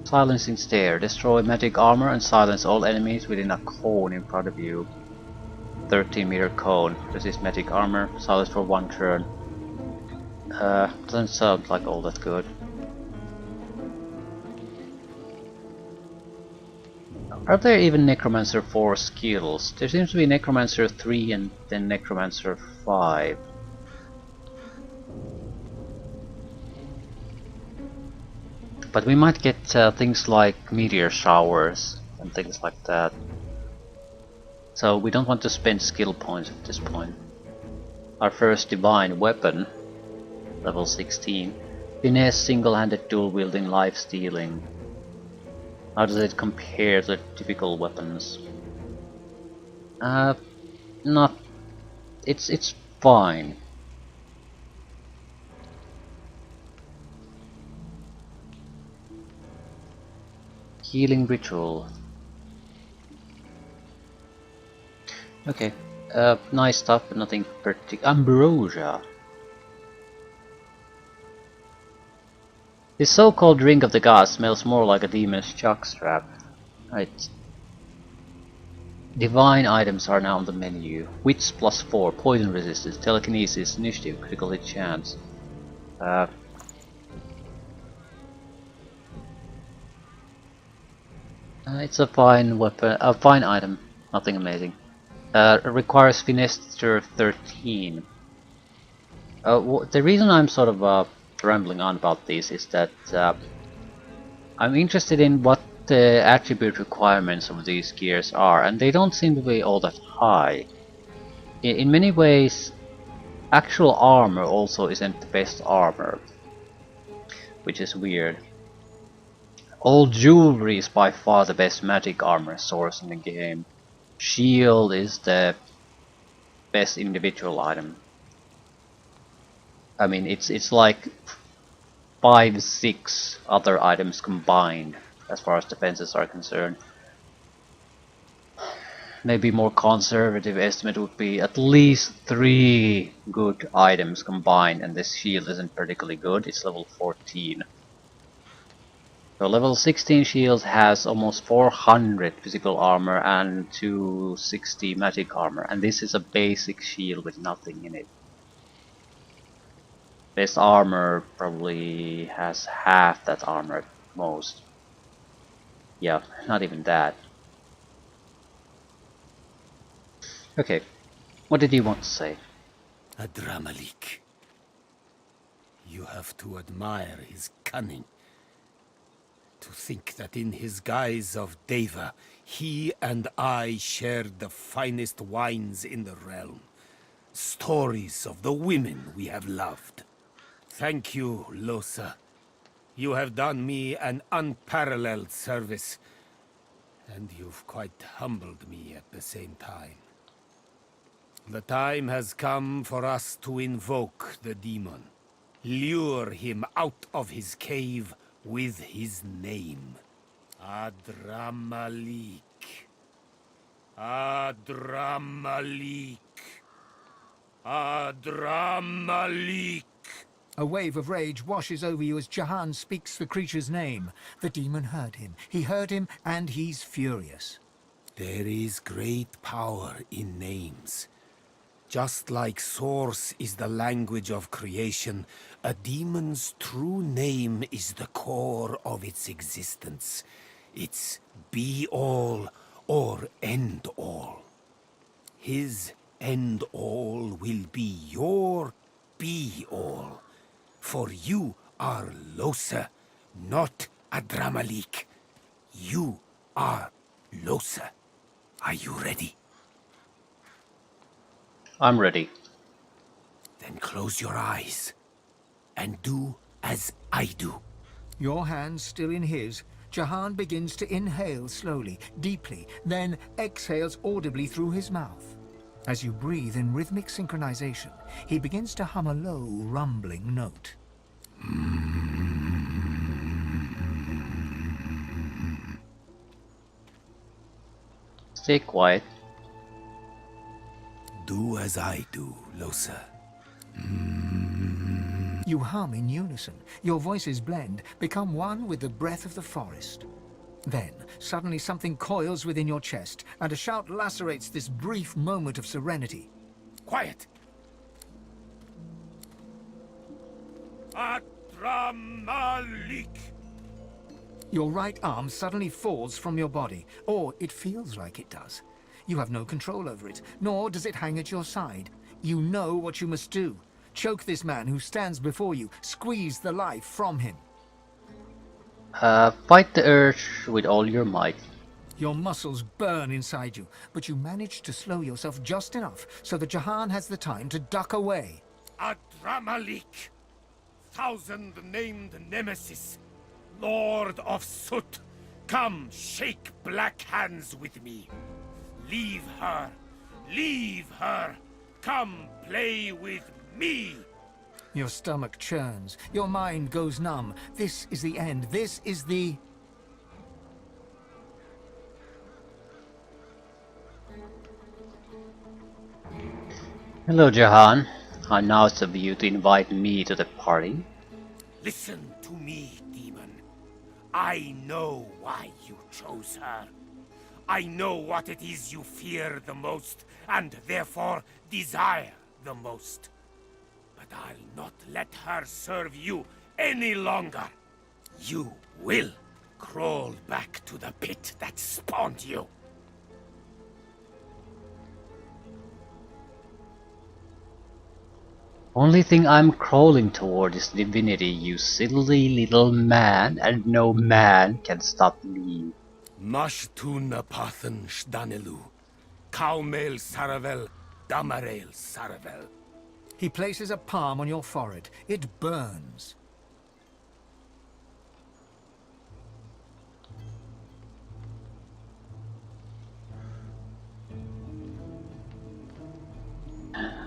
Silencing Stare. Destroy magic armor and silence all enemies within a cone in front of you. 13-meter cone. Resist magic armor. Silence for 1 turn. Doesn't sound like all that good. Are there even Necromancer 4 skills? There seems to be Necromancer 3 and then Necromancer 5. But we might get things like meteor showers and things like that. So we don't want to spend skill points at this point. Our first divine weapon, level 16. Finesse, single-handed dual-wielding, life-stealing. How does it compare to typical weapons? Not... It's fine. Healing ritual. Okay, nice stuff, but nothing particular. Ambrosia. This so-called drink of the gods smells more like a demon's jockstrap. Right. Divine items are now on the menu. Wits +4, poison resistance, telekinesis, initiative, critical hit chance. It's a fine weapon, a fine item, nothing amazing. It requires finesse 13. The reason I'm sort of rambling on about this is that I'm interested in what the attribute requirements of these gears are, and they don't seem to be all that high. In many ways, actual armor also isn't the best armor, which is weird. All jewelry is by far the best magic armor source in the game. Shield is the best individual item. I mean, it's like 5-6 other items combined as far as defenses are concerned. Maybe more conservative estimate would be at least 3 good items combined, and this shield isn't particularly good, it's level 14. So level 16 shield has almost 400 physical armor and 260 magic armor, and this is a basic shield with nothing in it. Best armor probably has half that armor at most. Yeah, not even that. Okay, what did you want to say? Adramalik. You have to admire his cunning. To think that in his guise of Deva, he and I shared the finest wines in the realm. Stories of the women we have loved. Thank you, Losa. You have done me an unparalleled service, and you've quite humbled me at the same time. The time has come for us to invoke the demon. Lure him out of his cave with his name. Adramalik. Adramalik. Adramalik. A wave of rage washes over you as Jahan speaks the creature's name. The demon heard him. He heard him, and he's furious. There is great power in names. Just like Source is the language of creation, a demon's true name is the core of its existence. It's be-all or end-all. His end-all will be your be-all. For you are Losa, not Adramalik. You are Losa. Are you ready? I'm ready. Then close your eyes and do as I do. Your hand still in his, Jahan begins to inhale slowly, deeply, then exhales audibly through his mouth. As you breathe in rhythmic synchronization, he begins to hum a low, rumbling note. Stay quiet. Do as I do, Losa. You hum in unison, your voices blend, become one with the breath of the forest. Then, suddenly something coils within your chest, and a shout lacerates this brief moment of serenity. Quiet! Atramalik! Your right arm suddenly falls from your body, or it feels like it does. You have no control over it, nor does it hang at your side. You know what you must do. Choke this man who stands before you, squeeze the life from him. Fight the urge with all your might. Your muscles burn inside you, but you manage to slow yourself just enough so that Jahan has the time to duck away. Adramalik, thousand-named nemesis, Lord of Soot, come shake black hands with me. Leave her, come play with me. Your stomach churns, your mind goes numb. This is the end, this is the... Hello, Jahan. How nice of you to invite me to the party. Listen to me, demon. I know why you chose her. I know what it is you fear the most, and therefore desire the most. But I'll not let her serve you any longer. You will crawl back to the pit that spawned you. Only thing I'm crawling toward is divinity, you silly little man, and no man can stop me. Mashtun Apathan Shdanelu, Kaumel Saravel, Damarael Saravel. He places a palm on your forehead. It burns.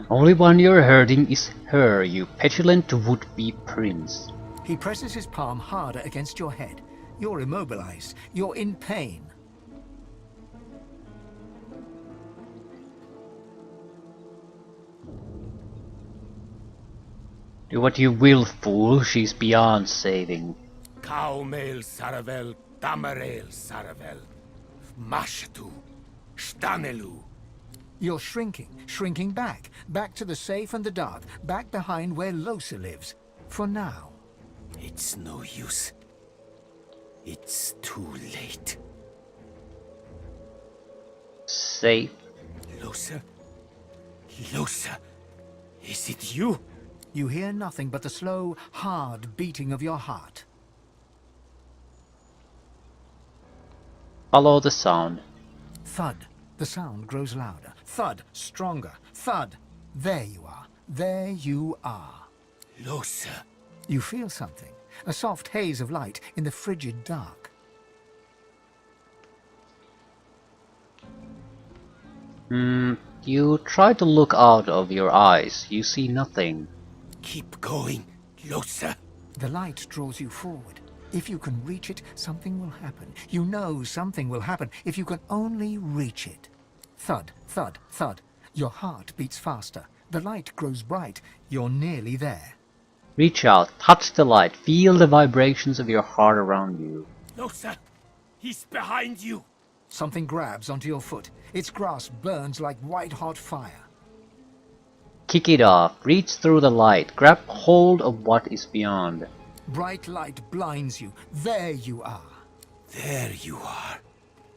Only one you're hurting is her, you petulant would-be prince. He presses his palm harder against your head. You're immobilized. You're in pain. Do what you will, fool. She's beyond saving. Kaumel Saravel, Damarael Saravel, Mashtu, Shdanelu. You're shrinking back to the safe and the dark, back behind where Losa lives. For now. It's no use. It's too late. Safe. Losa? Losa? Is it you? You hear nothing but the slow, hard beating of your heart. Follow the sound. Thud. The sound grows louder. Thud. Stronger. Thud. There you are. There you are. Losa. You feel something. A soft haze of light in the frigid dark. You try to look out of your eyes. You see nothing. Keep going, Losa. The light draws you forward. If you can reach it, something will happen. You know something will happen if you can only reach it. Thud, thud, thud. Your heart beats faster. The light grows bright. You're nearly there. Reach out, touch the light, feel the vibrations of your heart around you. Losa, he's behind you. Something grabs onto your foot. Its grasp burns like white-hot fire. Kick it off, reach through the light, grab hold of what is beyond. Bright light blinds you. There you are. There you are.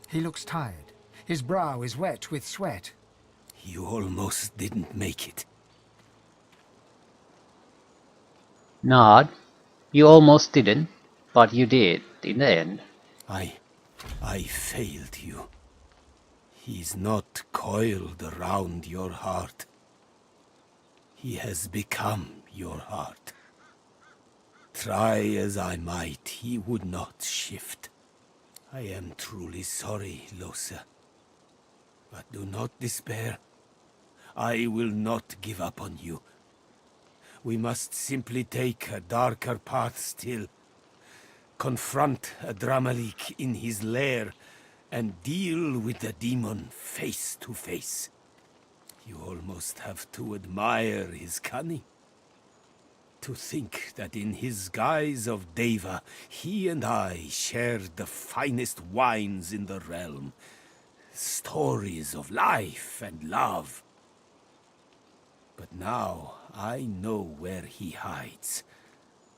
He looks tired. His brow is wet with sweat. You almost didn't make it. Nod. You almost didn't, but you did, in the end. I I failed you. He's not coiled around your heart. He has become your heart. Try as I might, he would not shift. I am truly sorry, Losa. But do not despair. I will not give up on you. We must simply take a darker path still. Confront Adramalik in his lair and deal with the demon face to face. You almost have to admire his cunning. To think that in his guise of Deva, he and I shared the finest wines in the realm. Stories of life and love. But now I know where he hides,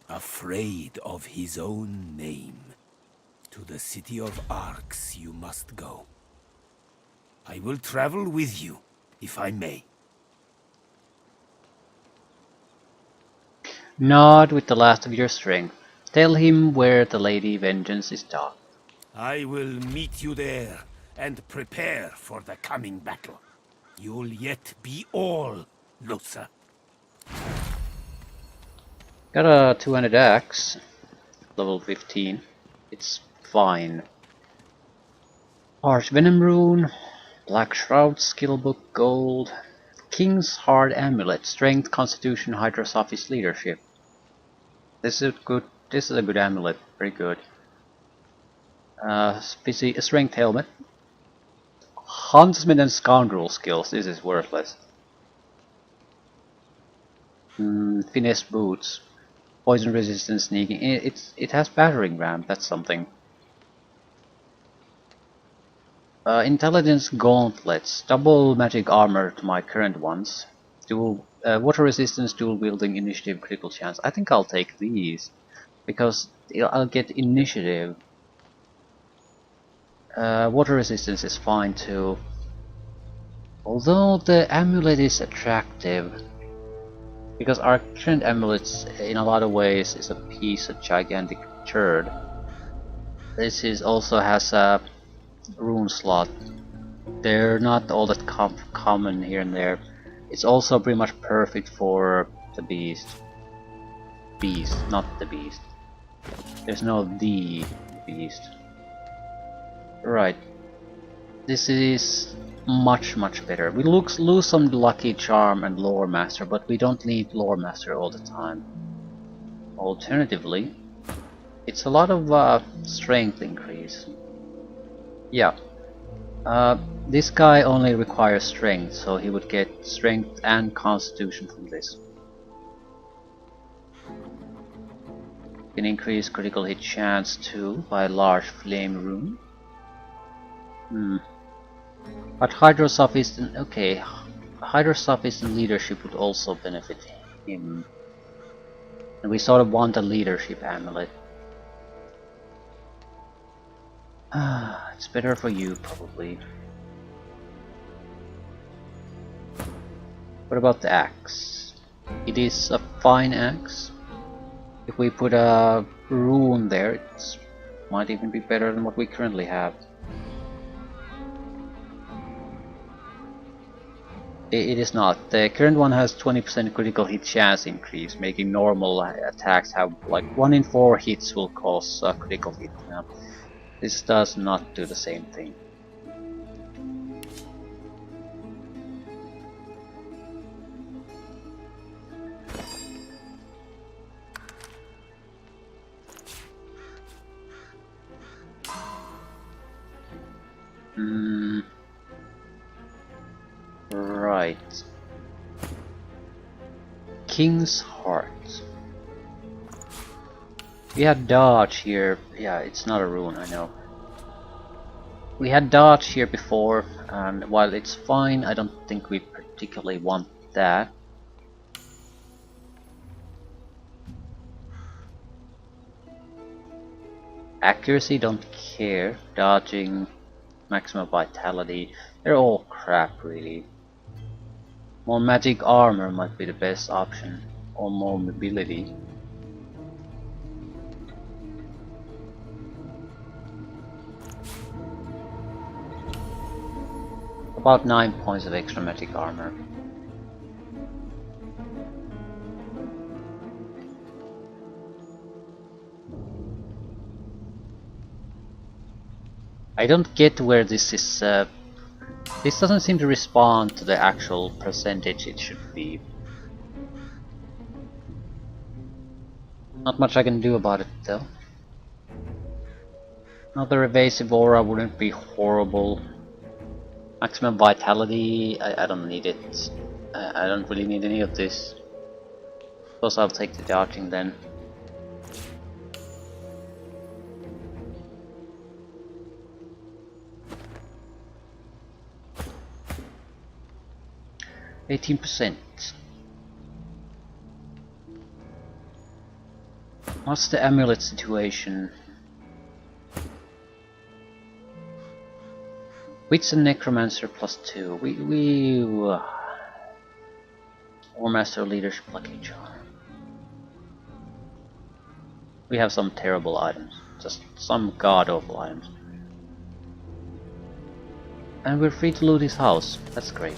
afraid of his own name. To the city of Arx you must go. I will travel with you, if I may. Not with the last of your strength. Tell him where the Lady Vengeance is docked. I will meet you there, and prepare for the coming battle. You'll yet be all, Losa. Got a 200 axe, level 15. It's fine. Harsh Venom Rune, Black Shroud Skillbook Gold, King's Heart Amulet, Strength, Constitution, Hydrosophist Leadership. This is good. This is a good amulet. Very good. Strength Helmet, Huntsman and Scoundrel skills. This is worthless. Finesse Boots, Poison Resistance, Sneaking. It has Battering Ram. That's something. Intelligence Gauntlets, double magic armor to my current ones. Dual water resistance, dual wielding, initiative, critical chance. I think I'll take these because I'll get initiative. Water resistance is fine too. Although the amulet is attractive, because our current amulets in a lot of ways is a piece of gigantic turd. This is also has a rune slot. They're not all that common here and there. It's also pretty much perfect for the beast. Beast, not the beast. There's no the beast. Right. This is much better. We lose some lucky charm and lore master, but we don't need lore master all the time. Alternatively, it's a lot of strength increase. Yeah. This guy only requires strength, so he would get strength and constitution from this. Can increase critical hit chance too by large flame rune. But Hydrosophist and okay, Hydrosophist and leadership would also benefit him. And we sort of want a leadership amulet. It's better for you probably. What about the axe? It is a fine axe. If we put a rune there, it might even be better than what we currently have. It is not. The current one has 20% critical hit chance increase, making normal attacks have like 1 in 4 hits will cause a critical hit. Now, this does not do the same thing. Right. King's Heart. We had dodge here. Yeah, it's not a rune, I know. We had dodge here before, and while it's fine, I don't think we particularly want that. Accuracy, don't care. Dodging, maximum vitality, they're all crap really. More magic armor might be the best option, or more mobility. about 9 points of extra magic armor. I don't get where this is. This doesn't seem to respond to the actual percentage it should be. Not much I can do about it though. Another evasive aura wouldn't be horrible. Maximum vitality, I don't need it. I don't really need any of this. Suppose I'll take the dodging then. %. What's the amulet situation? Wits and Necromancer +2. War Master Leadership Lucky Charm. We have some terrible items. Just some god awful items. And we're free to loot his house. That's great.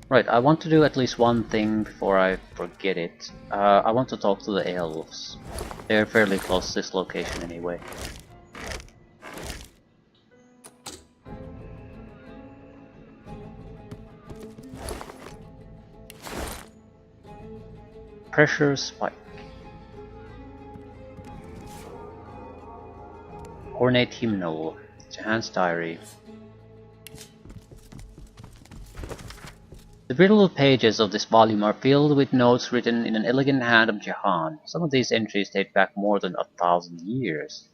Right, I want to do at least one thing before I forget it. I want to talk to the elves. They're fairly close to this location anyway. Pressure spike. Ornate hymnal. Jahan's diary. The brittle pages of this volume are filled with notes written in an elegant hand of Jahan. Some of these entries date back more than 1,000 years.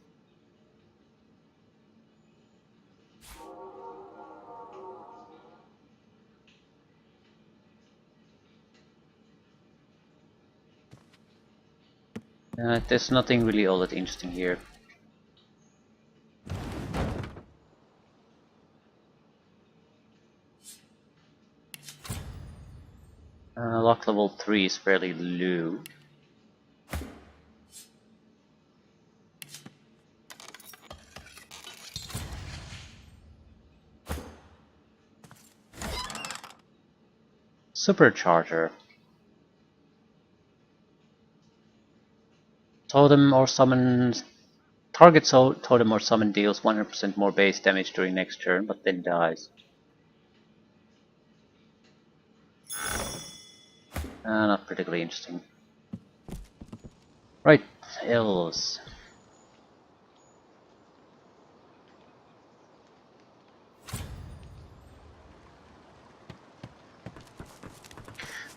There's nothing really all that interesting here. Lock level 3 is fairly low. Supercharger. Totem or summon. Target totem or summon deals 100% more base damage during next turn, but then dies. Not particularly interesting. Right, elves.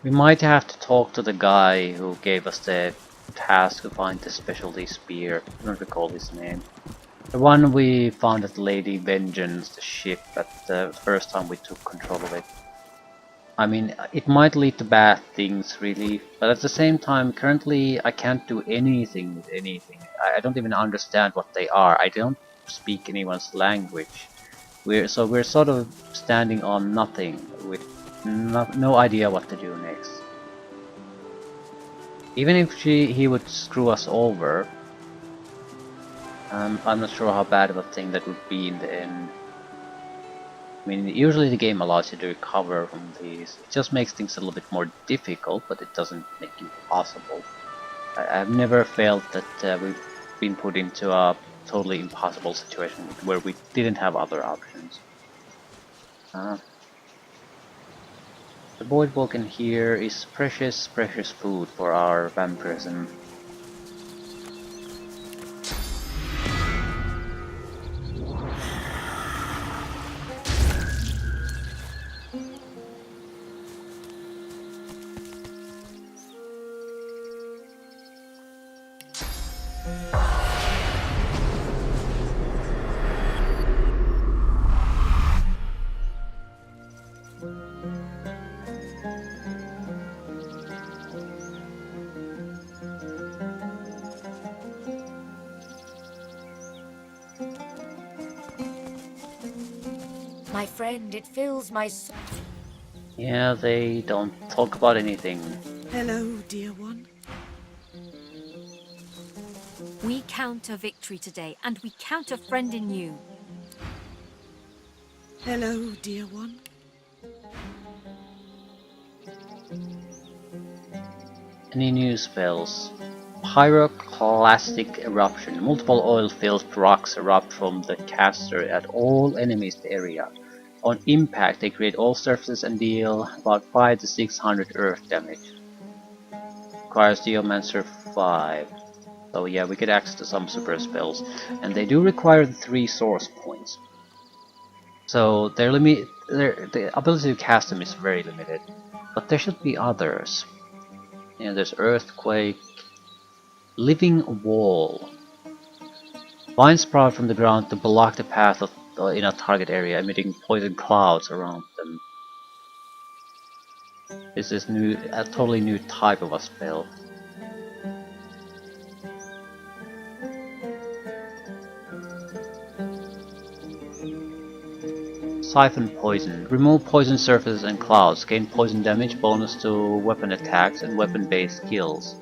We might have to talk to the guy who gave us the task to find the specialty spear. I don't recall his name. The one we found at Lady Vengeance, the ship, at the first time we took control of it. I mean, it might lead to bad things, really, but at the same time, currently I can't do anything with anything. I don't even understand what they are. I don't speak anyone's language. We're sort of standing on nothing, with no idea what to do next. Even if he would screw us over, I'm not sure how bad of a thing that would be in the end. I mean, usually the game allows you to recover from these. It just makes things a little bit more difficult, but it doesn't make it impossible. I've never felt that we've been put into a totally impossible situation where we didn't have other options. The Void Vulcan here is precious food for our vampirism. My friend, it fills my soul. Yeah, they don't talk about anything. Hello, dear one. We count a victory today, and we count a friend in you. Hello, dear one. Any new spells? Pyroclastic eruption. Multiple oil-filled rocks erupt from the caster at all enemies in the area. On impact, they create all surfaces and deal about 5 to 600 earth damage. Requires Geomancer 5. So yeah, we get access to some super spells, and they do require the 3 source points. So their the ability to cast them is very limited, but there should be others. You know, there's Earthquake, Living Wall. Vines sprout from the ground to block the path of in a target area, emitting poison clouds around them. This is a totally new type of a spell. Siphon Poison. Remove poison surfaces and clouds. Gain poison damage bonus to weapon attacks and weapon-based skills.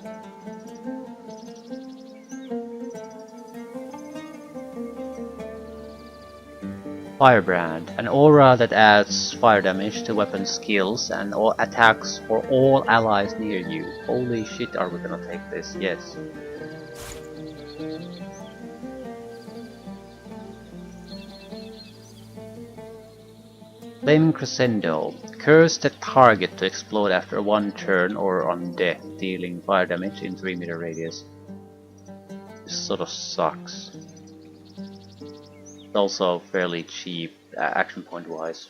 Firebrand. An aura that adds fire damage to weapon skills and all attacks for all allies near you. Holy shit, are we gonna take this? Yes. Flaming Crescendo. Curse the target to explode after 1 turn or on death, dealing fire damage in 3-meter radius. This sort of sucks. It's also fairly cheap, action point wise.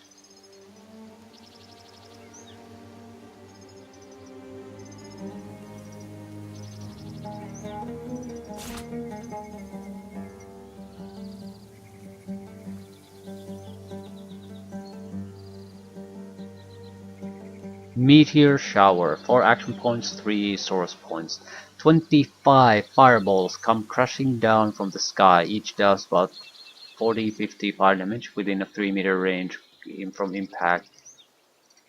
Meteor Shower. 4 action points, 3 source points. 25 fireballs come crashing down from the sky. Each does about 40-50 fire damage within a 3-meter range from impact.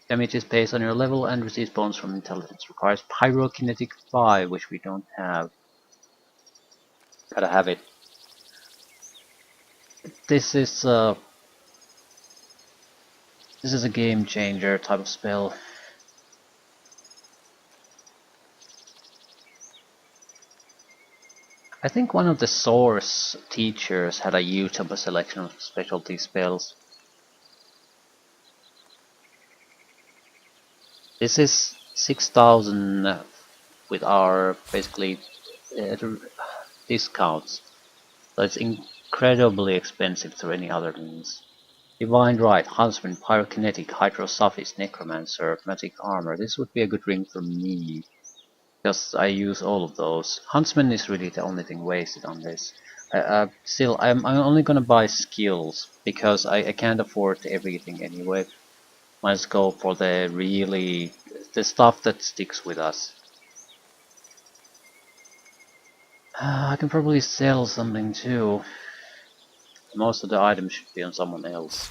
Damage is based on your level and receives bonus from intelligence. Requires Pyrokinetic 5, which we don't have. Gotta have it. This is a game changer type of spell. I think one of the source teachers had a YouTube selection of specialty spells. This is 6,000 with our basically discounts, so it's incredibly expensive through any other means. Divine Right, Huntsman, Pyrokinetic, Hydrosophist, Necromancer, Magic Armor. This would be a good ring for me, because I use all of those. Huntsman is really the only thing wasted on this. Still, I'm only gonna buy skills, because I can't afford everything anyway. Might as go for the stuff that sticks with us. I can probably sell something too. Most of the items should be on someone else.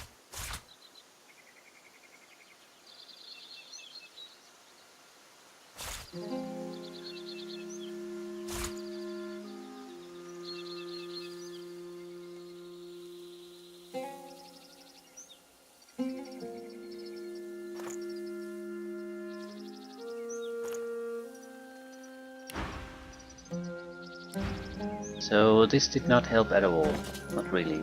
So this did not help at all, not really.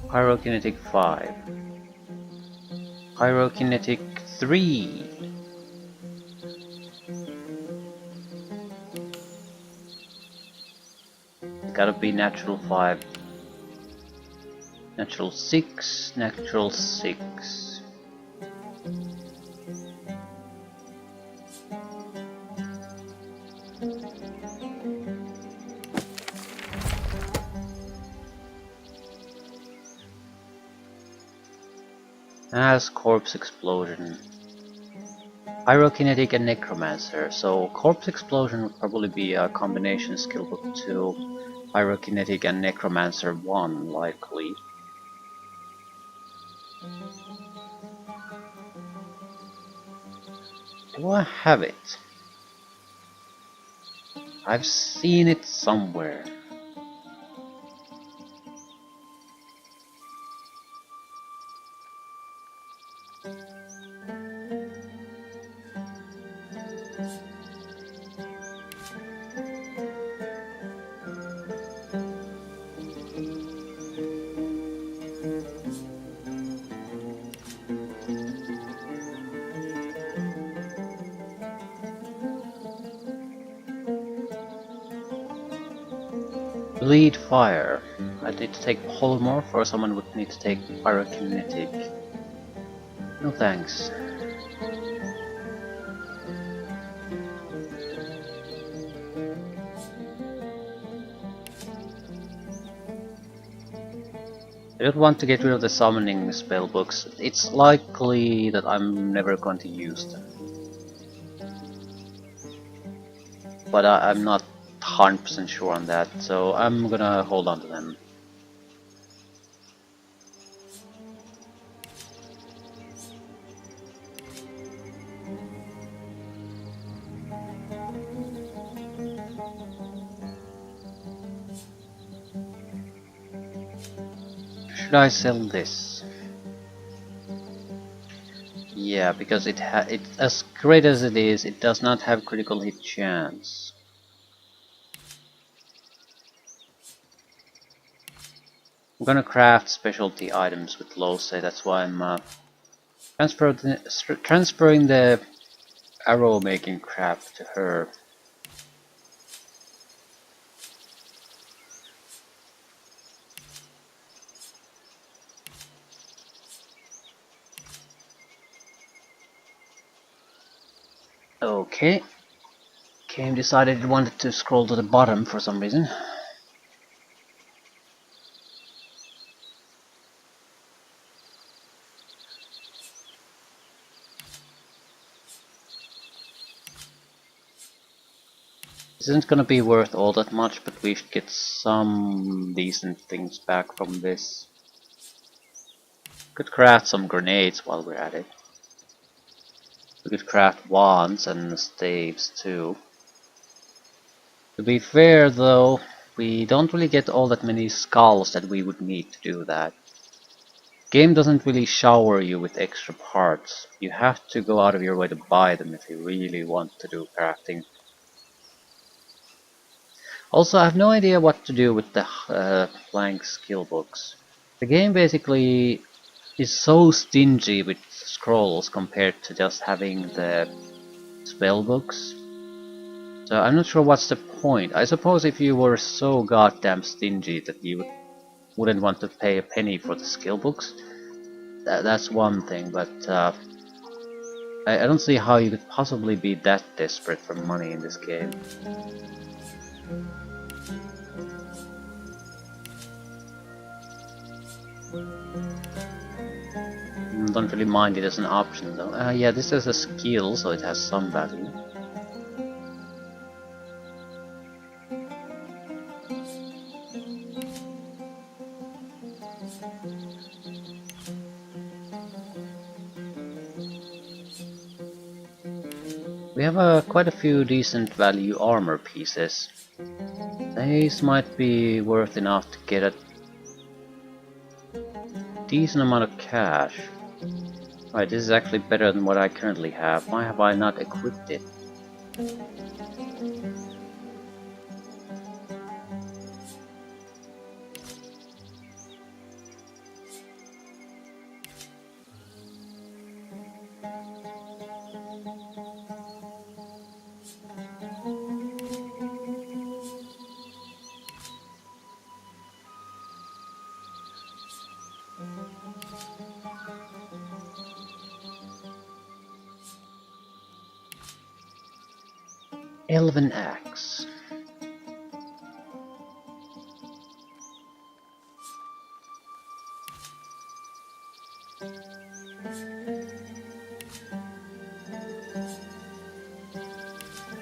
Pyrokinetic 5. Pyrokinetic 3. Gotta be natural 5. Natural 6. Natural 6. As corpse explosion. Pyrokinetic and Necromancer, so Corpse Explosion would probably be a combination skill book 2, Pyrokinetic and Necromancer 1 likely. Do I have it? I've seen it somewhere. Bleed Fire. I need to take Polymorph, or someone would need to take Pyrokinetic. No thanks. I don't want to get rid of the summoning spellbooks. It's likely that I'm never going to use them. But I'm not 100% sure on that, so I'm gonna hold on to them. Should I sell this? Yeah, because it's as great as it is, it does not have critical hit chance. I'm gonna craft specialty items with low say, that's why I'm transferring the arrow making craft to her. Okay. Game decided it wanted to scroll to the bottom for some reason. This isn't gonna be worth all that much, but we should get some decent things back from this. Could craft some grenades while we're at it. We could craft wands and staves too. To be fair though, we don't really get all that many skulls that we would need to do that. Game doesn't really shower you with extra parts. You have to go out of your way to buy them if you really want to do crafting. Also, I have no idea what to do with the blank skill books. The game basically is so stingy with scrolls compared to just having the spell books. So I'm not sure what's the point. I suppose if you were so goddamn stingy that you wouldn't want to pay a penny for the skill books, that's one thing, but I don't see how you could possibly be that desperate for money in this game. Don't really mind it as an option though. Yeah, this is a skill, so it has some value. We have quite a few decent value armor pieces. These might be worth enough to get a decent amount of cash. Right, this is actually better than what I currently have. Why have I not equipped it? Elven Axe.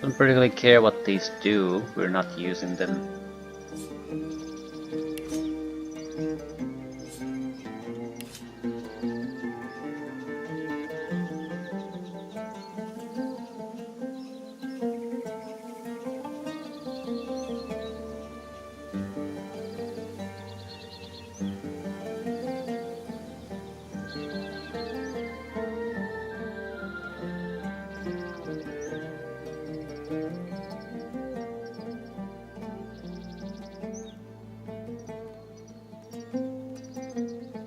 Don't particularly care what these do, we're not using them.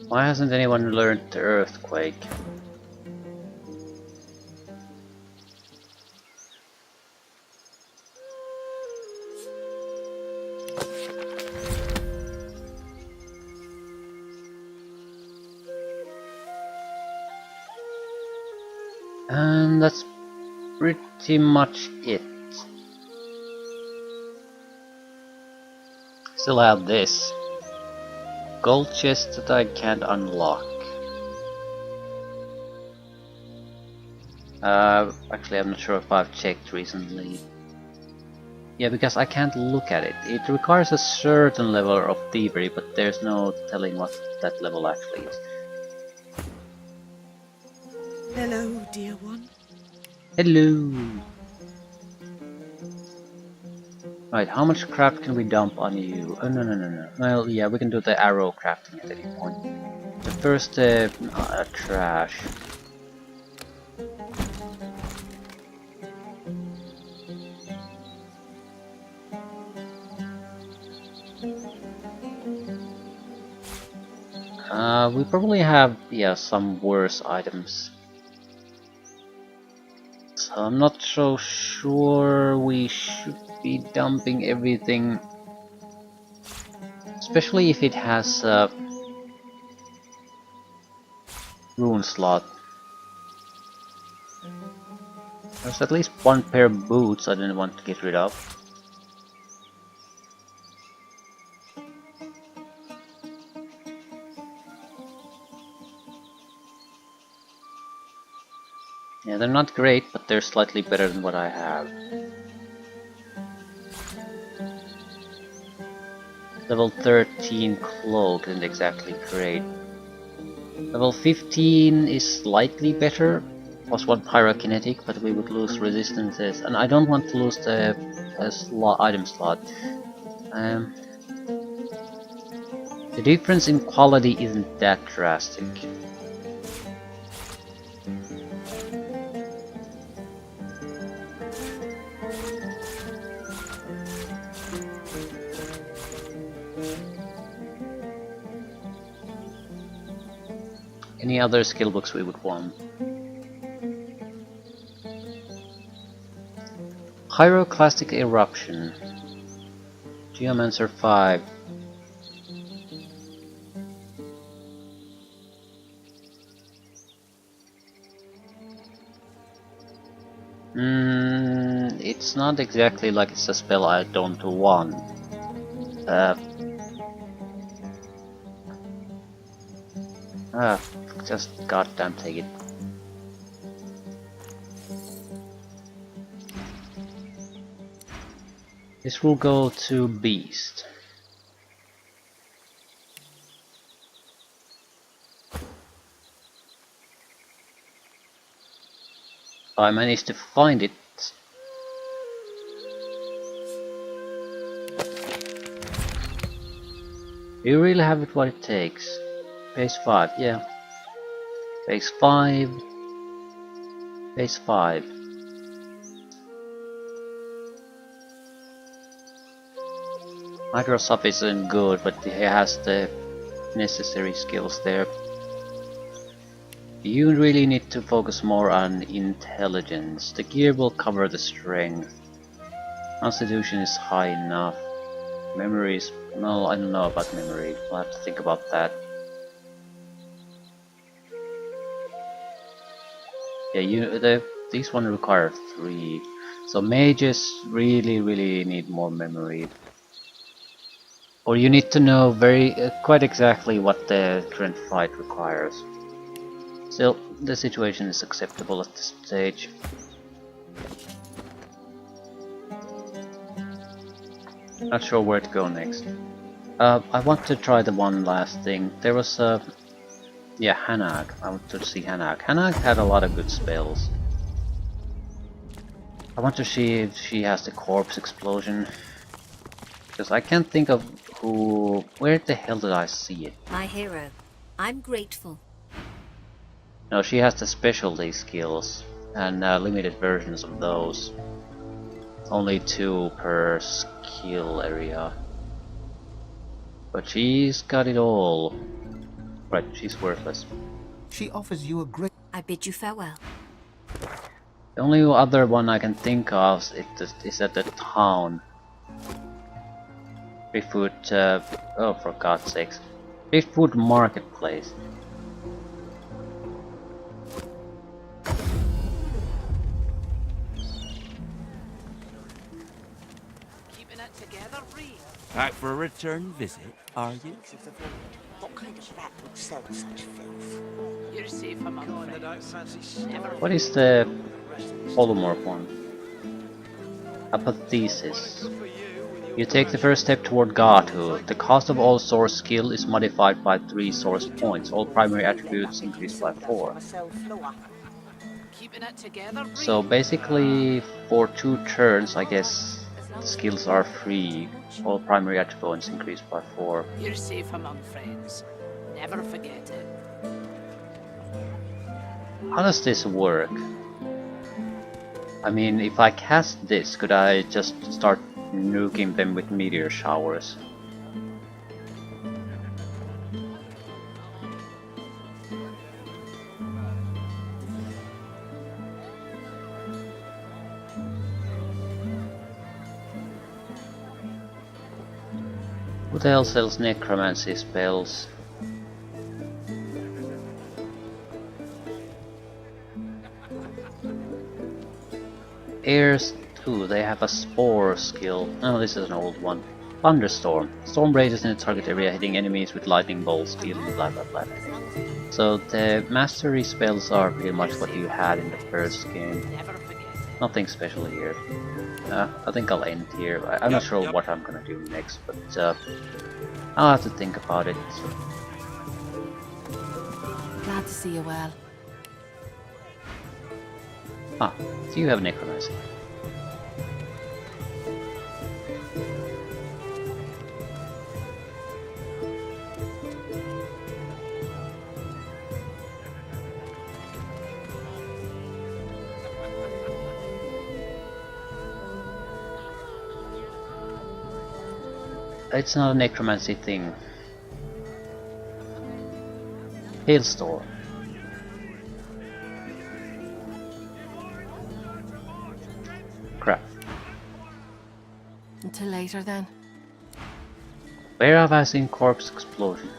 Why hasn't anyone learned the earthquake? And that's pretty much it. Still have this. Gold chest that I can't unlock. Actually I'm not sure if I've checked recently. Yeah, because I can't look at it. It requires a certain level of thievery, but there's no telling what that level actually is. Hello, dear one. Hello! Right, how much craft can we dump on you? Oh, no. Well, yeah, we can do the arrow crafting at any point. The first, trash. We probably have, yeah, some worse items. So I'm not so sure we should be dumping everything. Especially if it has a rune slot. There's at least one pair of boots I didn't want to get rid of. Yeah, they're not great, but they're slightly better than what I have. Level 13 cloak isn't exactly great. Level 15 is slightly better, plus 1 pyrokinetic, but we would lose resistances, and I don't want to lose the item slot. The difference in quality isn't that drastic. Any other skill books we would want? Pyroclastic Eruption. Geomancer 5. It's not exactly like it's a spell I don't want. Just goddamn take it. This will go to Beast. I managed to find it. You really have it what it takes. Base 5, yeah. Base 5. Base 5. Microsoft isn't good, but he has the necessary skills there. You really need to focus more on intelligence. The gear will cover the strength. Constitution is high enough. Memories, no, I don't know about memory. I'll have to think about that. Yeah, these one require 3. So mages really need more memory. Or you need to know quite exactly what the current fight requires. Still, the situation is acceptable at this stage. Not sure where to go next. I want to try the one last thing. There was a... yeah, Hanag. I want to see Hanag. Hanag had a lot of good spells. I want to see if she has the corpse explosion. Because I can't think of who... where the hell did I see it? My hero. I'm grateful. No, she has the specialty skills. And limited versions of those. Only 2 per skill area. But she's got it all. Right, she's worthless. She offers you a great... I bid you farewell. The only other one I can think of is at the town. Driftwood, oh for God's sakes. Driftwood Marketplace. Back for a return visit, are you? What kind of rat would sell such filth? You're safe among friends. Never What is the polymorph one? Apathesis. You take the first step toward godhood. The cost of all source skill is modified by 3 source points. All primary attributes increase by 4. keeping it together. So basically, for 2 turns, I guess the skills are free. All primary attributes increase by 4. You're safe among friends. Never forget it. How does this work? I mean, if I cast this, could I just start nuking them with meteor showers? Who the hell sells necromancy spells? Airs, ooh, they have a spore skill. Oh, this is an old one. Thunderstorm. Storm rages in the target area, hitting enemies with lightning bolts, dealing blah blah blah. So the mastery spells are pretty much what you had in the first game. Nothing special here. I think I'll end here. I'm not sure what I'm gonna do next, but I'll have to think about it. So. Glad to see you well. Ah, so you have necromancy. It's not a necromancy thing. Hailstorm. Crap. Until later then. Where have I seen corpse explosion?